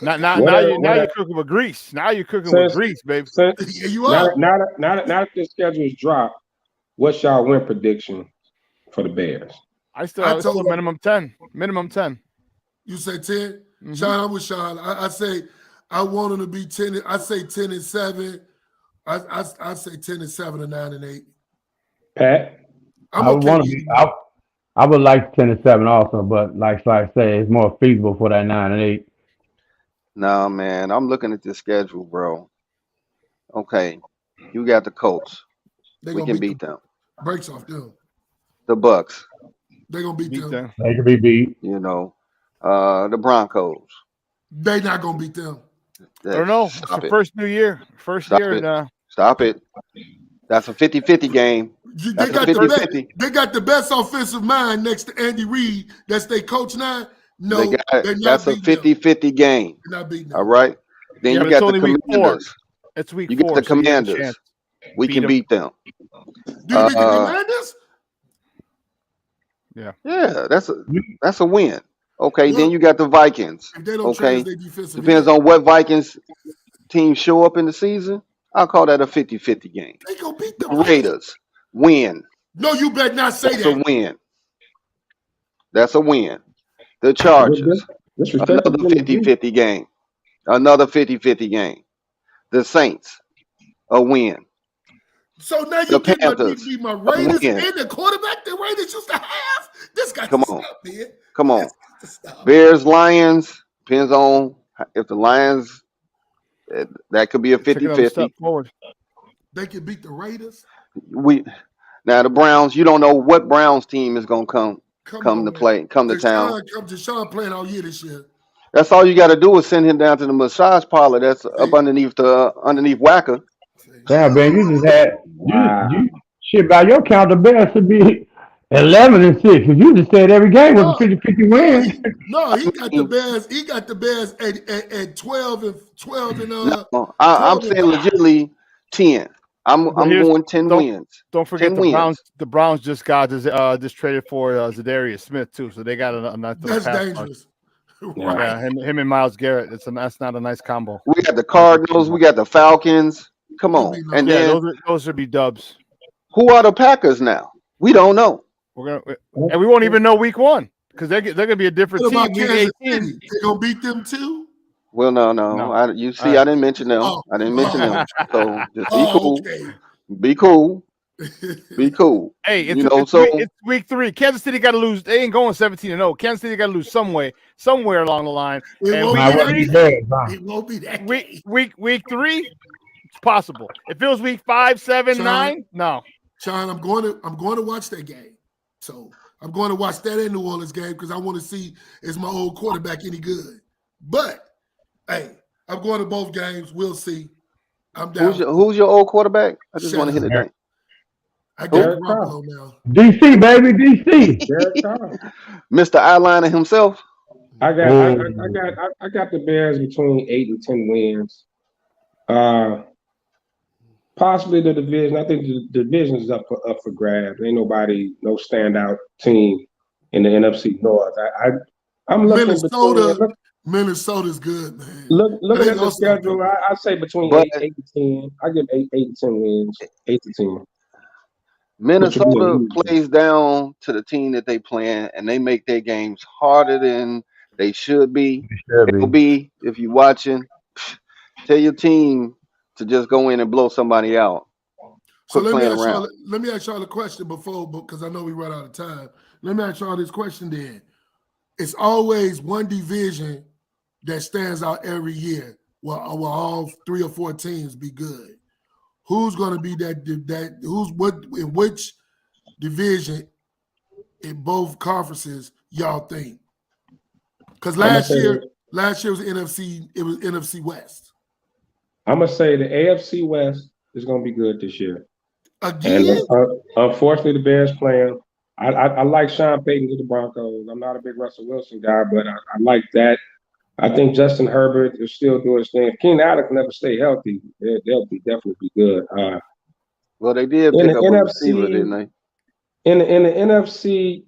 Now you're cooking with grease. Now you're cooking with grease, baby. Yeah, you are. Now that the schedule's dropped, what's y'all win prediction for the Bears? I still minimum 10. Minimum 10. You say 10? Mm-hmm. Sean, I'm with Sean. I say I want them to be 10. I say 10 and 7. I say 10 and 7 or 9 and 8. Pat? I would like 10 and 7 also, but like I say, it's more feasible for that 9 and 8. No, man. I'm looking at this schedule, bro. Okay. You got the Colts. We can beat them. Breaks off them. The Bucks. They're going to beat them. They can be beat. The Broncos. They're not going to beat them. I don't know. It's the first new year. Stop it. That's a 50-50 game. They got the best offensive mind next to Andy Reid. That's their coach now. No, that's a 50-50 game. They're not beating them. All right. Then you got the Commanders. It's week 4. You got the Commanders. We can beat them. Do you beat the Commanders? Yeah. Yeah, that's a win. Okay, then you got the Vikings. If they don't change their defensive depends on what Vikings team show up in the season. I'll call that a 50-50 game. They gonna beat the Raiders win. No, you better not say That's that. a win. That's a win. The Chargers, another 50-50 game. Another 50-50 game. The Saints, a win. So now you get my Raiders and the quarterback the Raiders used to have? This guy Come on. stop, man. Come on. Bears, Lions, depends on if the Lions, that could be a 50-50. They can beat the Raiders? Now the Browns, you don't know what Browns team is going to come to town. Deshaun playing all year this year. That's all you got to do is send him down to the massage parlor that's up underneath Wacker. Damn, man, you just had shit by your count. The Bears should be 11 and 6. If you just said every game was a 50-50 win. No, he got the Bears. He got the Bears at 12 and. No, I'm saying legitimately 10. I'm going 10 wins. Don't forget the Browns. The Browns just got just traded for Zadarius Smith too, so they got a nice. That's dangerous. Yeah, him and Myles Garrett. That's not a nice combo. We got the Cardinals. We got the Falcons. Come on, and then those should be dubs. Who are the Packers now? We don't know. And we won't even know week 1 because they're gonna be a different team. Kansas City? They gonna beat them too? Well, no. I didn't mention them. I didn't mention them. So just be cool. Okay. Be cool. Be cool. Hey, You know, so it's week 3. Kansas City got to lose. They ain't going 17-0. Kansas City got to lose somewhere along the line. It And won't week be that 3, game. It won't be that game. week 3, it's possible. If it was week 5, 7, Sean, 9, no. Sean, I'm going to watch that game. So I'm going to watch that in New Orleans game because I want to see is my old quarterback any good. But hey, I'm going to both games. We'll see. I'm down. who's your old quarterback? I just want to hit the thing. I got Garoppolo now. DC, baby, DC. Derek Carr. Mr. Eyeliner himself. I got the Bears between 8 and 10 wins. Possibly the division. I think the division is up for grabs. Ain't no standout team in the NFC North. I'm looking Minnesota's good, man. Looking at the schedule, I say between 8 and 10. I give 8 and 10 wins. 8 to 10. Minnesota plays down to the team that they playing, and they make their games harder than they should be. It'll be, if you're watching, tell your team to just go in and blow somebody out. So let me ask y'all a question because I know we run out of time. Let me ask y'all this question then. It's always one division that stands out every year. Well, all 3 or 4 teams be good. Who's going to be that? Who's what in which division in both conferences y'all think? Because last year was NFC. It was NFC West. I'm gonna say the AFC West is gonna be good this year. Again, and unfortunately, the Bears playing. I like Sean Payton to the Broncos. I'm not a big Russell Wilson guy, but I like that. I think Justin Herbert is still doing his thing. If Keenan Allen can never stay healthy, they'll definitely be good. Well, they did pick up a receiver, didn't they? In the NFC,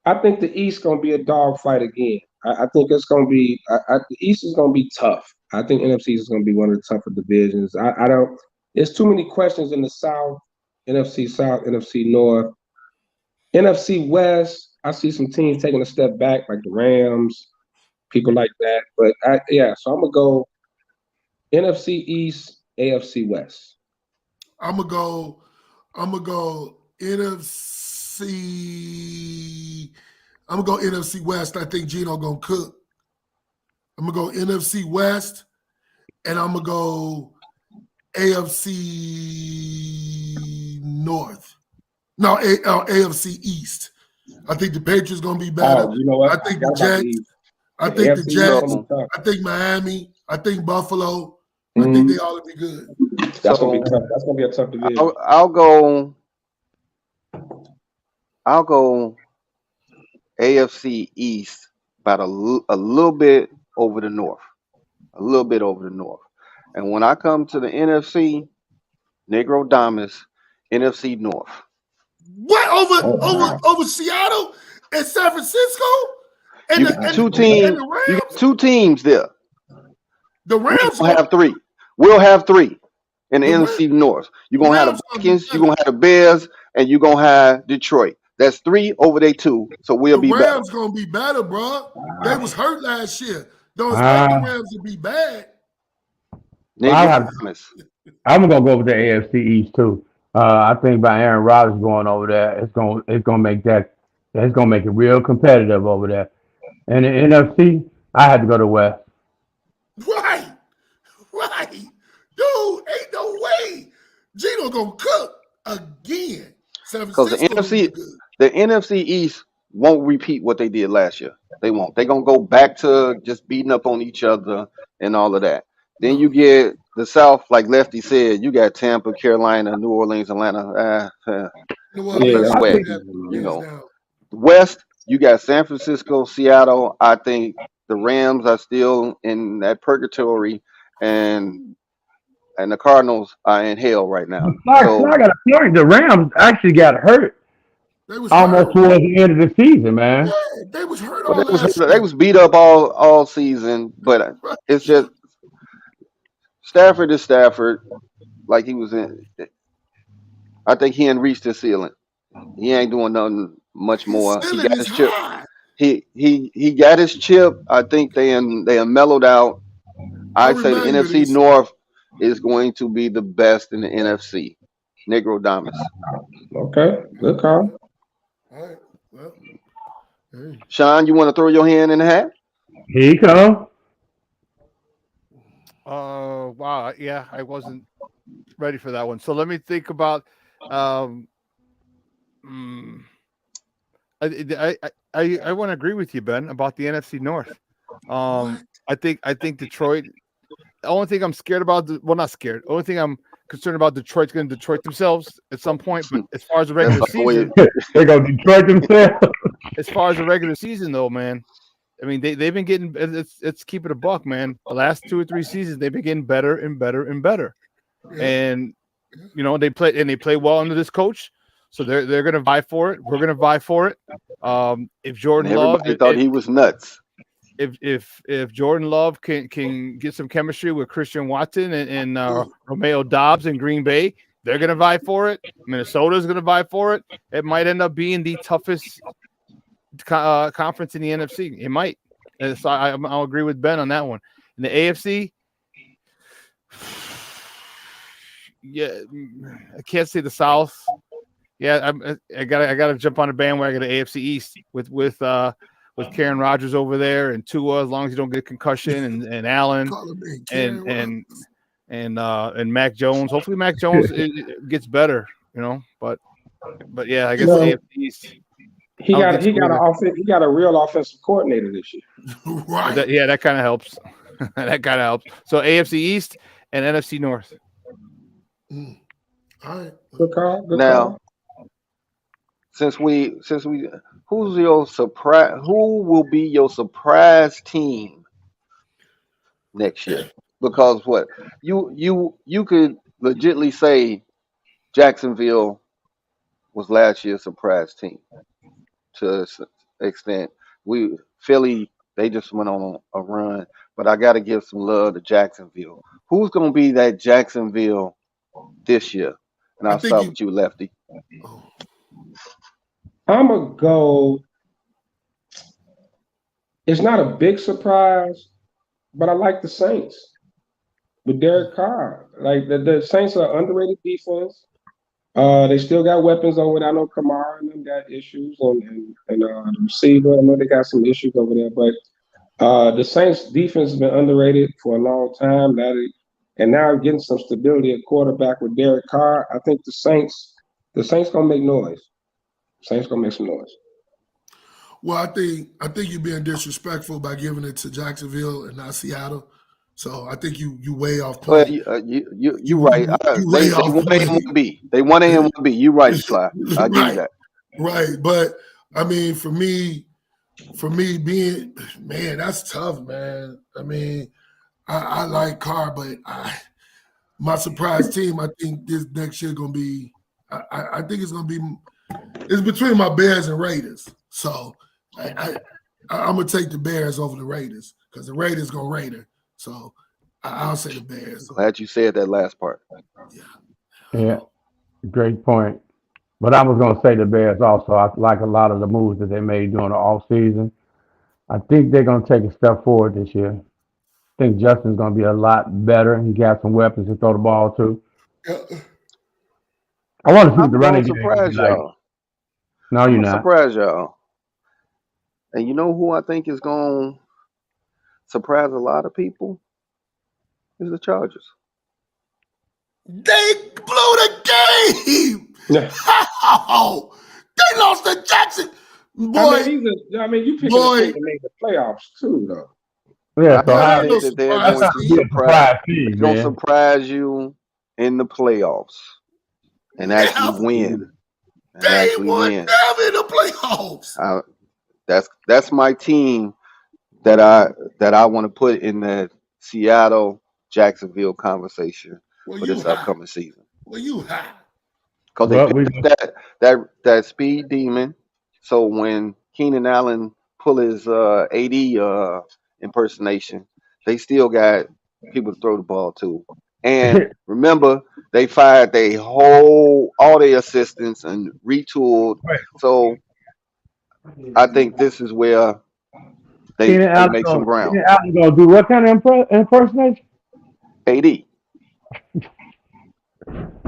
I think the East gonna be a dogfight again. I think it's gonna be. The East is gonna be tough. I think NFC is gonna be one of the tougher divisions. I don't. There's too many questions in the South, NFC South, NFC North, NFC West. I see some teams taking a step back, like the Rams. People like that, but so I'm gonna go NFC East, AFC West. I'm gonna go NFC. I'm gonna go NFC West. I think Gino gonna cook. I'm gonna go NFC West, and I'm gonna go AFC North. No, AFC East. I think the Patriots gonna be better. You know what? I think the Jets. I think the Jets. I think Miami. I think Buffalo. I think they all will be good. That's gonna be tough. That's gonna be a tough division. I'll go AFC East about a little bit over the North. A little bit over the North. And when I come to the NFC, Negro Damas, NFC North. What over Seattle and San Francisco? And two teams. You got 2 teams there. The Rams will have 3. We'll have 3 in the NFC North. You're gonna have the Vikings, you're gonna have the Bears, and you're gonna have Detroit. That's 3 over their 2. So we'll be better. The Rams gonna be better, bro. They was hurt last year. Don't expect the Rams to be bad. I'm gonna go with the AFC East too. I think by Aaron Rodgers going over there, it's gonna make it real competitive over there. And the NFC, I had to go to West. Right. Dude, ain't no way. Gino gonna cook again. Because the NFC East won't repeat what they did last year. They won't. They're gonna go back to just beating up on each other and all of that. Then you get the South, like Lefty said, you got Tampa, Carolina, New Orleans, Atlanta. West, you got San Francisco, Seattle. I think the Rams are still in that purgatory, and the Cardinals are in hell right now. I got a point. The Rams actually got hurt almost towards the end of the season, man. Yeah, they was hurt They was beat up all season, but it's just Stafford is Stafford. Like he was in. I think he ain't reached his ceiling. He ain't doing nothing much more. He got his chip. He got his chip. I think they mellowed out. I'd say the NFC North is going to be the best in the NFC. Negro Damas. Okay, good call. All right. Well, hey. Sean, you want to throw your hand in the hat? Here you come. Wow. Yeah, I wasn't ready for that one. So let me think about. Um, mm, I want to agree with you, Ben, about the NFC North. What? I think Detroit. The only thing I'm scared about, well, not scared. The only thing I'm concerned about, Detroit's going to Detroit themselves at some point. But as far as the regular That's always season, They go Detroit themselves. as far as the regular season, though, man, I mean they've been getting. It's keep it a buck, man. The last 2 or 3 seasons, they've been getting better and better and better. Yeah. And they play well under this coach, so they're going to vie for it. We're going to vie for it. If Jordan Love, everybody thought he was nuts. if Jordan Love can get some chemistry with Christian Watson and Romeo Dobbs in Green Bay, they're going to vie for it. Minnesota's going to vie for it. It might end up being the toughest conference in the NFC. It might. And so I'll agree with Ben on that one. In the AFC, yeah, I can't say the South. Yeah, I gotta jump on the bandwagon of the AFC East with Karen Rodgers over there and Tua, as long as you don't get a concussion, and Allen and Mac Jones. Hopefully Mac Jones gets better, But yeah, I guess the AFC East. He got a real offensive coordinator this year. Right. That kind of helps. That kind of helps. So AFC East and NFC North. All right. Good call. Now, since we who's your surprise? Who will be your surprise team next year? Because what you could legitimately say Jacksonville was last year's surprise team to an extent. Philly, they just went on a run, but I got to give some love to Jacksonville. Who's going to be that Jacksonville this year? And I'll start with you, Lefty. I'm going to go. It's not a big surprise, but I like the Saints with Derek Carr. Like the Saints are underrated defense. They still got weapons over there. I know Kamara and them got issues, and the receiver, I know they got some issues over there. But the Saints defense has been underrated for a long time. And now getting some stability at quarterback with Derek Carr. I think the Saints gonna make noise. Saints gonna make some noise. Well, I think you're being disrespectful by giving it to Jacksonville and not Seattle. So I think you way off point. Well, you right. Way They off won point. A1B. They won A1B. You right, Sly. I give you that. Right, but I mean, for me, being that's tough, man. I mean, I like Carr, but my surprise team, I think this next year gonna be. I think it's gonna be. It's between my Bears and Raiders, so I'm gonna take the Bears over the Raiders because the Raiders gonna Raider. So I'll say the Bears. Glad you said that last part. Yeah, great point. But I was going to say the Bears also. I like a lot of the moves that they made during the offseason. I think they're going to take a step forward this year. I think Justin's going to be a lot better. He got some weapons to throw the ball to. I want to see the running game. Surprise y'all. No, you're not. Surprise y'all. And you know who I think is going to surprise a lot of people? Is the Chargers. They blew the game. How? They lost to Jackson. Boy, I mean, you picking a team to make the playoffs too, though. Yeah, so I I think that they're going to surprise you in the playoffs and actually win. They won them in the playoffs. That's my team that I want to put in the Seattle Jacksonville conversation for this upcoming season. Well, you high. Because they that speed demon. So when Keenan Allen pull his AD impersonation, they still got people to throw the ball to. And remember, they fired all their assistants and retooled. So I think this is where they make some ground. Keenan Allen gonna do what kind of impersonation? AD.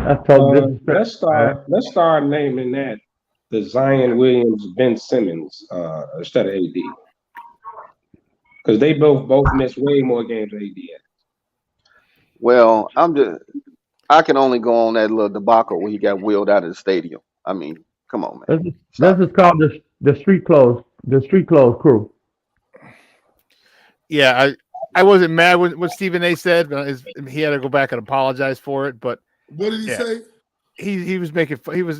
That's totally disrespectful. Let's start naming that the Zion Williams Ben Simmons instead of AD, because they both missed way more games than AD had. Well, I can only go on that little debacle where he got wheeled out of the stadium. I mean, come on, man. This Stop is called the street clothes crew. Yeah, I wasn't mad when what Stephen A. said, but he had to go back and apologize for it. But What did he say? He was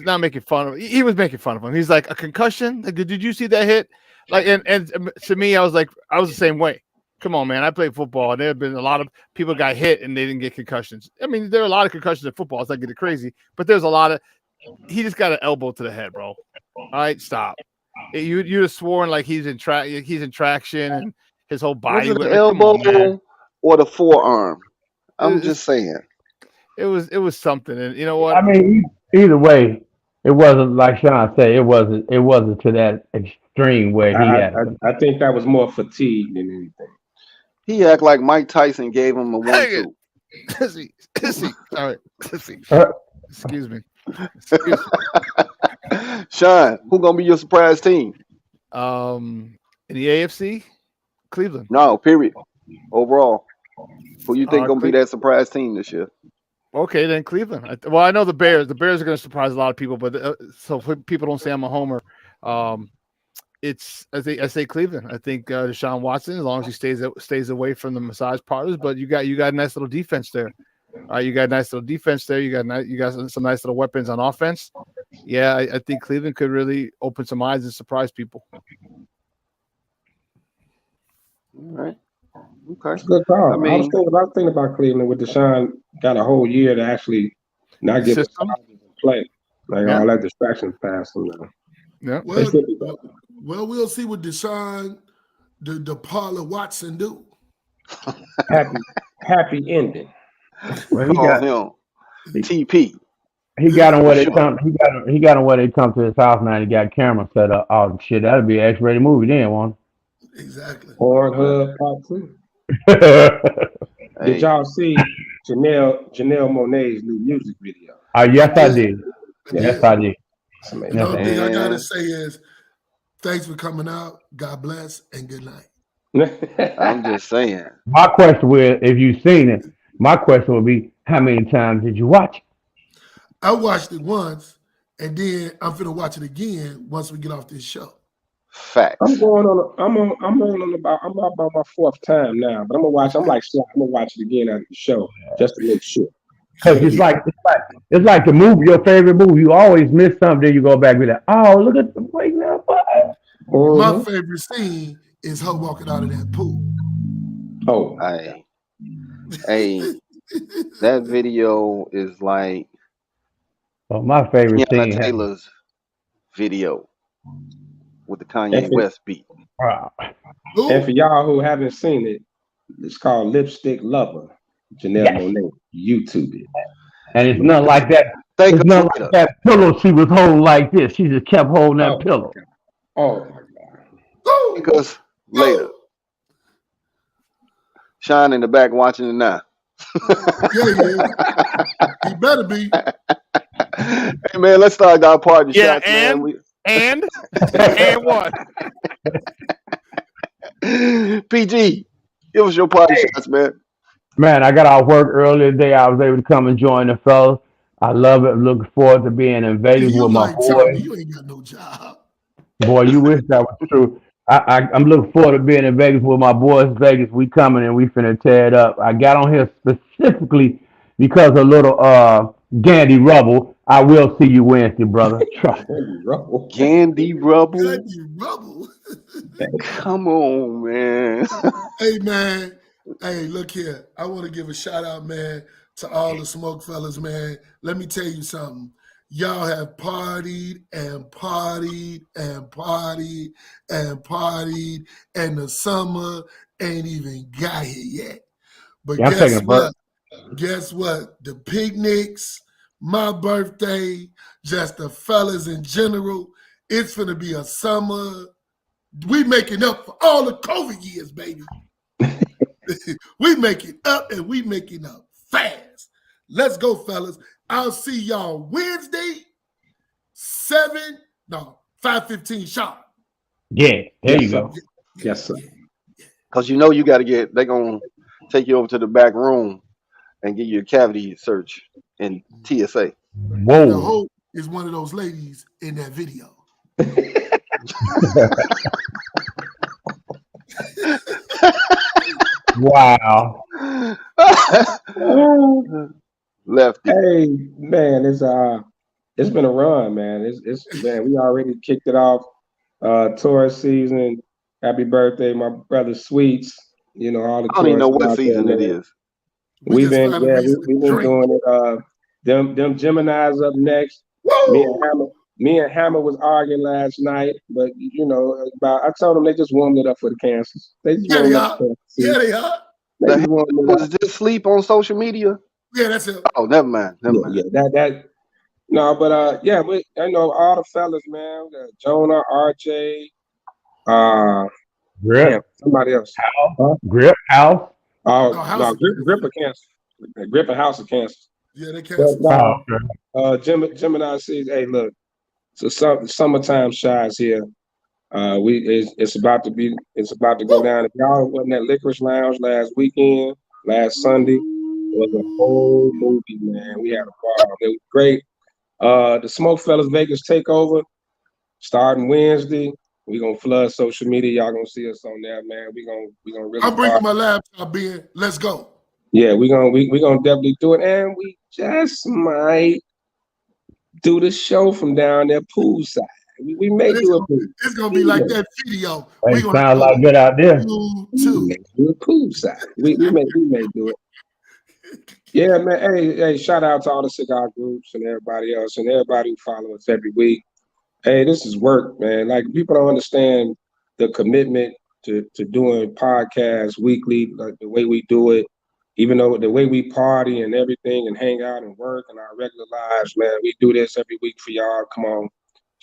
not making fun of. He was making fun of him. He's like, a concussion. Like, did you see that hit? Like, and to me, I was the same way. Come on, man. I played football, and there have been a lot of people got hit and they didn't get concussions. I mean, there are a lot of concussions in football. It's not getting crazy, but there's a lot of. He just got an elbow to the head, bro. All right, stop. You'd have sworn like he's in traction and his whole body. Was it the elbow or the forearm? I'm just saying. It was something, and you know what? I mean, either way, it wasn't like Sean said. It wasn't to that extreme where he had. I think that was more fatigue than anything. He act like Mike Tyson gave him a 1-2. Sorry. Excuse me. Sean, who gonna be your surprise team? In the AFC, Cleveland. No, period. Overall, who you think gonna be that surprise team this year? Okay, then Cleveland. Well, I know the Bears. The Bears are going to surprise a lot of people, but so people don't say I'm a homer. I say Cleveland. I think Deshaun Watson, as long as he stays away from the massage parlors, but you got a nice little defense there. You got a nice little defense there. You got some nice little weapons on offense. Yeah, I think Cleveland could really open some eyes and surprise people. All right. Okay. Good call. I mean, I was thinking about Cleveland with Deshaun. Got a whole year to actually not get play. Like all that distractions past him now. Yeah. Well, we'll see what Deshaun, the Paula Watson do. Happy ending. Well, he got him TP. He got him where they come. He got him where they come to his house now. And he got camera set up. Oh shit, that'd be an X-rated movie then, one. Exactly. Pornhub Part 2. Did y'all see Janelle Monáe's new music video? Yes, I did. Yes, I did. The only thing I gotta say is, thanks for coming out. God bless and good night. I'm just saying. My question was, if you've seen it, my question would be, how many times did you watch it? I watched it once, and then I'm finna watch it again once we get off this show. Facts. I'm about my fourth time now, but I'm gonna watch it again after the show just to make sure. Because it's like the movie, your favorite movie. You always miss something, you go back and be like, oh, look at the waiting up. My favorite scene is her walking out of that pool. Oh, hey, that video is like my favorite Tiana scene. Taylor's video with the Kanye West beat. And for y'all who haven't seen it, it's called Lipstick Lover. Janelle Monáe, YouTube it. And it's not like that. It's not like that pillow she was holding like this. She just kept holding that pillow. Oh my God. Because later. Sean in the back watching it now. He better be. Hey man, let's start our party shots, and man. And what? PG, give us your party shots, man. Man, I got off work earlier today. I was able to come and join the fellas. I love it. Looking forward to being in Vegas with my boy. You ain't got no job. Boy, you wish that was true. I'm looking forward to being in Vegas with my boys. Vegas, we coming and we finna tear it up. I got on here specifically because of little Gandy Rubble. I will see you Wednesday, brother. Trust me. Gandy Rubble. Gandy Rubble. Come on, man. Hey, man. Hey, look here. I want to give a shout out, man, to all the SmokeFellas, man. Let me tell you something. Y'all have partied and partied and partied and partied, and the summer ain't even got here yet. But guess what? Guess what? The picnics, my birthday, just the fellas in general, it's going to be a summer. We making up for all the COVID years, baby. We make it up, and we making up fast. Let's go, fellas. I'll see y'all Wednesday, 5:15 sharp. Yeah, there Yes, you sir. go. Yes, sir. Because you know you got to get. They're gonna take you over to the back room and give you a cavity search in TSA. And the Whoa. hope is one of those ladies in that video. Wow. Lefty. Hey, man, it's been a run, man. It's man, we already kicked it off. Tourist season. Happy birthday, my brother Sweets. You know, all the I don't even know tourists what out there, season it man. is. We just found a reason We've to been drink. doing it. Them Gemini's up next. Woo! Me and Hammer was arguing last night, but you know, I told them they just warmed it up for the cancers. They just Yeah, they warmed up are. the Yeah, cancers. they are. They The just hell warmed it was up. just sleep on social media. Yeah, that's it. Oh, never mind. Never mind. Yeah, that no, but yeah, I know all the fellas, man. We got Jonah, RJ, Grip, damn, somebody else. house, Huh? grip, house. Oh No, House no, of Grip of Cancer. Grip and House of Cancer. Yeah, they But canceled. Oh, no, okay. Gemini says, hey, look, so summertime shy's here. It's about to go down. If y'all wasn't at Licorice Lounge last Sunday, it was a whole movie, man. We had a ball. It was great. The SmokeFellas Vegas takeover starting Wednesday. We're gonna flood social media. Y'all gonna see us on there, man. We gonna really I'm bringing party. my laptop in. Let's go. Yeah, we gonna definitely do it. And we just might do the show from down there poolside. We may It's do a gonna, pool. it's gonna be like that video. Hey, We're gonna sound go like good out there. to. Do a poolside. We may do it. Yeah, man. Hey, shout out to all the cigar groups and everybody else and everybody who follow us every week. Hey, this is work, man. Like people don't understand the commitment to doing podcasts weekly, like the way we do it, even though the way we party and everything and hang out and work and our regular lives, man. We do this every week for y'all. Come on.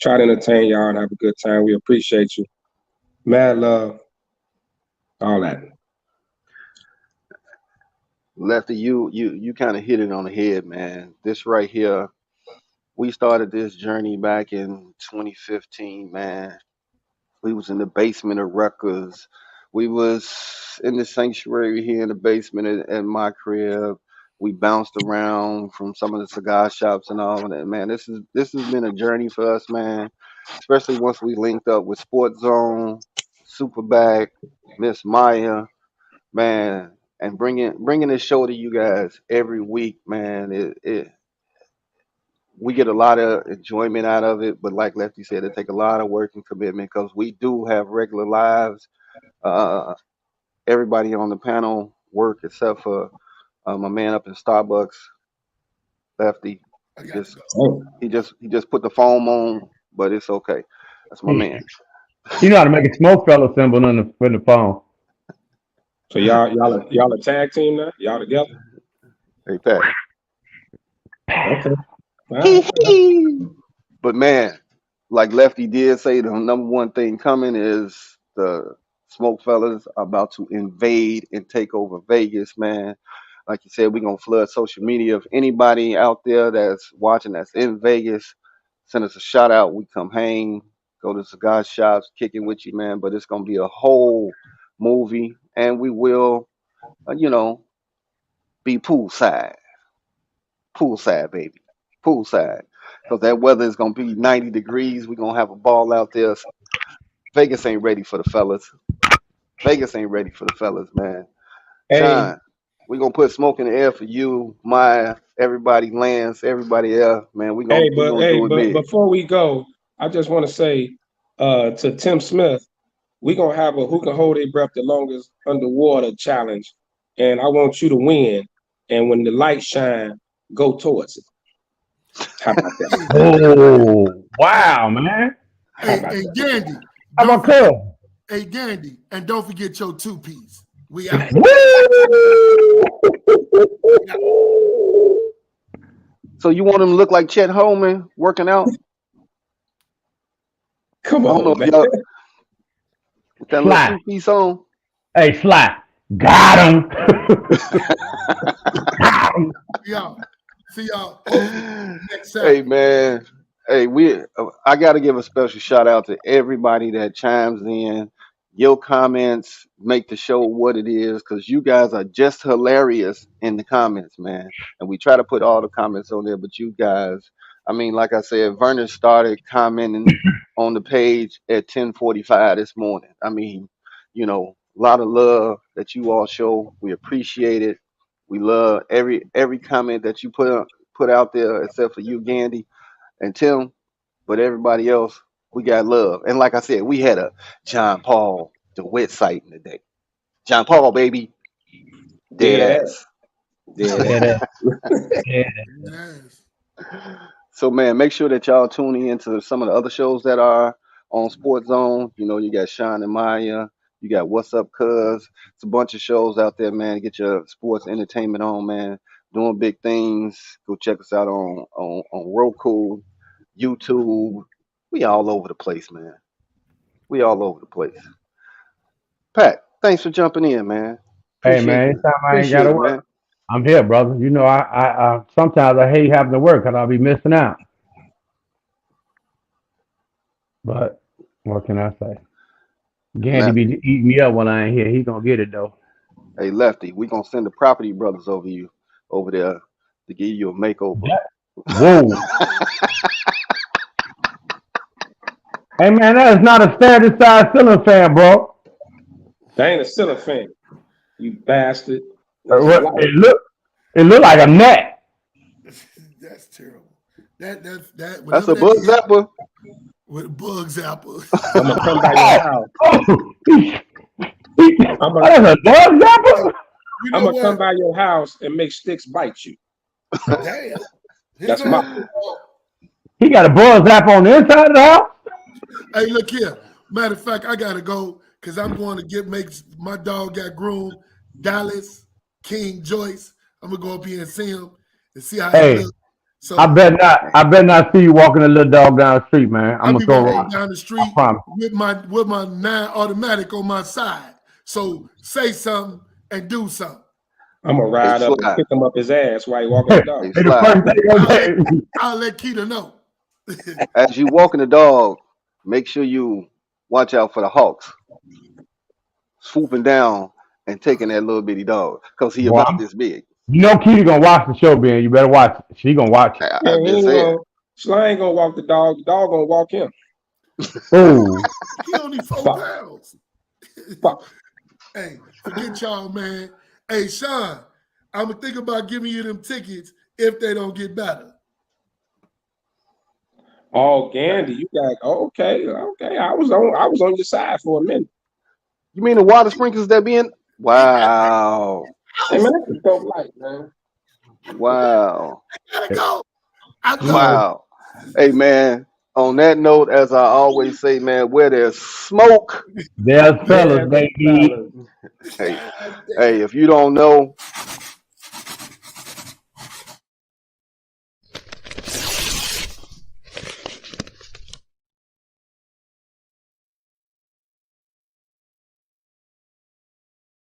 Try to entertain y'all and have a good time. We appreciate you. Mad love. All that. Lefty, you kind of hit it on the head, man. This right here, we started this journey back in 2015, man. We was in the basement of Rutgers. We was in the sanctuary here in the basement at my crib. We bounced around from some of the cigar shops and all of that, man. This has been a journey for us, man. Especially once we linked up with Sports Zone, Superback, Miss Maya, man, and bringing this show to you guys every week, man. It we get a lot of enjoyment out of it, but like Lefty said, it take a lot of work and commitment because we do have regular lives. Uh, Everybody on the panel work except for my man up in Starbucks, Lefty. I He got to just go. Oh, he just put the foam on, but it's okay. That's my man. You know how to make a smoke fella symbol in the phone. so y'all a tag team now? Y'all together? Hey Pat. Okay. All right. But man, like Lefty did say, the number one thing coming is the Smoke Fellas are about to invade and take over Vegas, man. Like you said, we're gonna flood social media. If anybody out there that's watching that's in Vegas, send us a shout out. We come hang, go to cigar shops, kick it with you, man. But it's gonna be a whole movie, and we will, you know, be poolside, baby, poolside. Because that weather is gonna be 90 degrees. We're gonna have a ball out there. Vegas ain't ready for the fellas. Vegas ain't ready for the fellas, man. Hey, Sean, we're gonna put smoke in the air for you, Maya, everybody, Lance, everybody else, man. We gonna do it but big. before we go, I just want to say to Tim Smith, we're gonna have a who can hold their breath the longest underwater challenge. And I want you to win. And when the lights shine, go towards it. How about that? Oh, wow, man. How Hey, about hey, that? Gandy. How Don't about forget. Cub? Hey, Gandy, and don't forget your 2-piece. We out. Yeah. So you want him to look like Chet Holman working out? Come I don't know on, if man. y'all with that little Sly. 2 piece on. Hey, Sly. Got him. Got him. We out. See y'all hopefully next Hey Saturday. man, hey I got to give a special shout out to everybody that chimes in. Your comments make the show what it is because you guys are just hilarious in the comments, man. And we try to put all the comments on there, but you guys, I mean, like I said, Vernon started commenting on the page at 10:45 this morning. I mean, a lot of love that you all show. We appreciate it. We love every comment that you put out there, except for you, Gandy and Tim. But everybody else, we got love. And like I said, we had a John Paul DeWitt sighting today. John Paul, baby, dead Dead ass. ass. Dead ass. Yes. So man, make sure that y'all tune in to some of the other shows that are on Sports Zone. You got Sean and Maya. You got What's Up, Cuz. It's a bunch of shows out there, man. Get your sports entertainment on, man. Doing big things. Go check us out on Roku, YouTube. We all over the place, man. We all over the place. Pat, thanks for jumping in, man. Hey Appreciate man, you. anytime I ain't Appreciate gotta it, work, man. I'm here, brother. I sometimes I hate having to work because I'll be missing out. But what can I say? Gandy be Lefty. eating me up when I ain't here. He gonna get it though. Hey, Lefty, we gonna send the property brothers over there to give you a makeover. Whoa. Hey man, that is not a standard size ceiling fan, bro. That ain't a ceiling fan, you bastard. It look like a net. That's terrible. That That's whatever a that bug is zapper. with bugs apple. I'm gonna come by your house. I'm That's gonna a dog zapper. You I'm know gonna come what? by your house and make sticks bite you. Damn. Here That's my. goes. He got a bug zapper on the inside of the house. Hey, look here. Matter of fact, I gotta go because I'm going to make my dog got groomed. Dallas King Joyce. I'm gonna go up here and see him and see how he Hey, looks. So I bet not see you walking a little dog down the street, man. I'm I'll gonna be throw walking around. down the I street promise. with my 9 automatic on my side. So say something and do something. I'm gonna Hey, ride up and Sly. kick him up his ass while he walking the dog. Hey, Hey, the Sly. first thing I'll let, okay. I'll let Keita know. As you walking the dog, make sure you watch out for the hawks swooping down and taking that little bitty dog because he Boy, about this big. you know Kitty gonna watch the show, Ben. You better watch it. She gonna watch it. Yeah, I've he been ain't saying. gonna. Sly ain't gonna walk the dog. The dog gonna walk him. Oh, He only 4 Fuck. pounds. Fuck. Hey, forget y'all, man. Hey, Sean, I'm gonna think about giving you them tickets if they don't get better. Oh, Gandy, you got okay. I was on your side for a minute. You mean the water sprinklers that be in? Wow. Hey man, that's a dope light, man. Wow. I gotta go. I you go. know, Wow. Hey man, on that note, as I always say, man, where there's smoke, there's fellas, There's baby. fellas. hey, God hey, damn. if you don't know,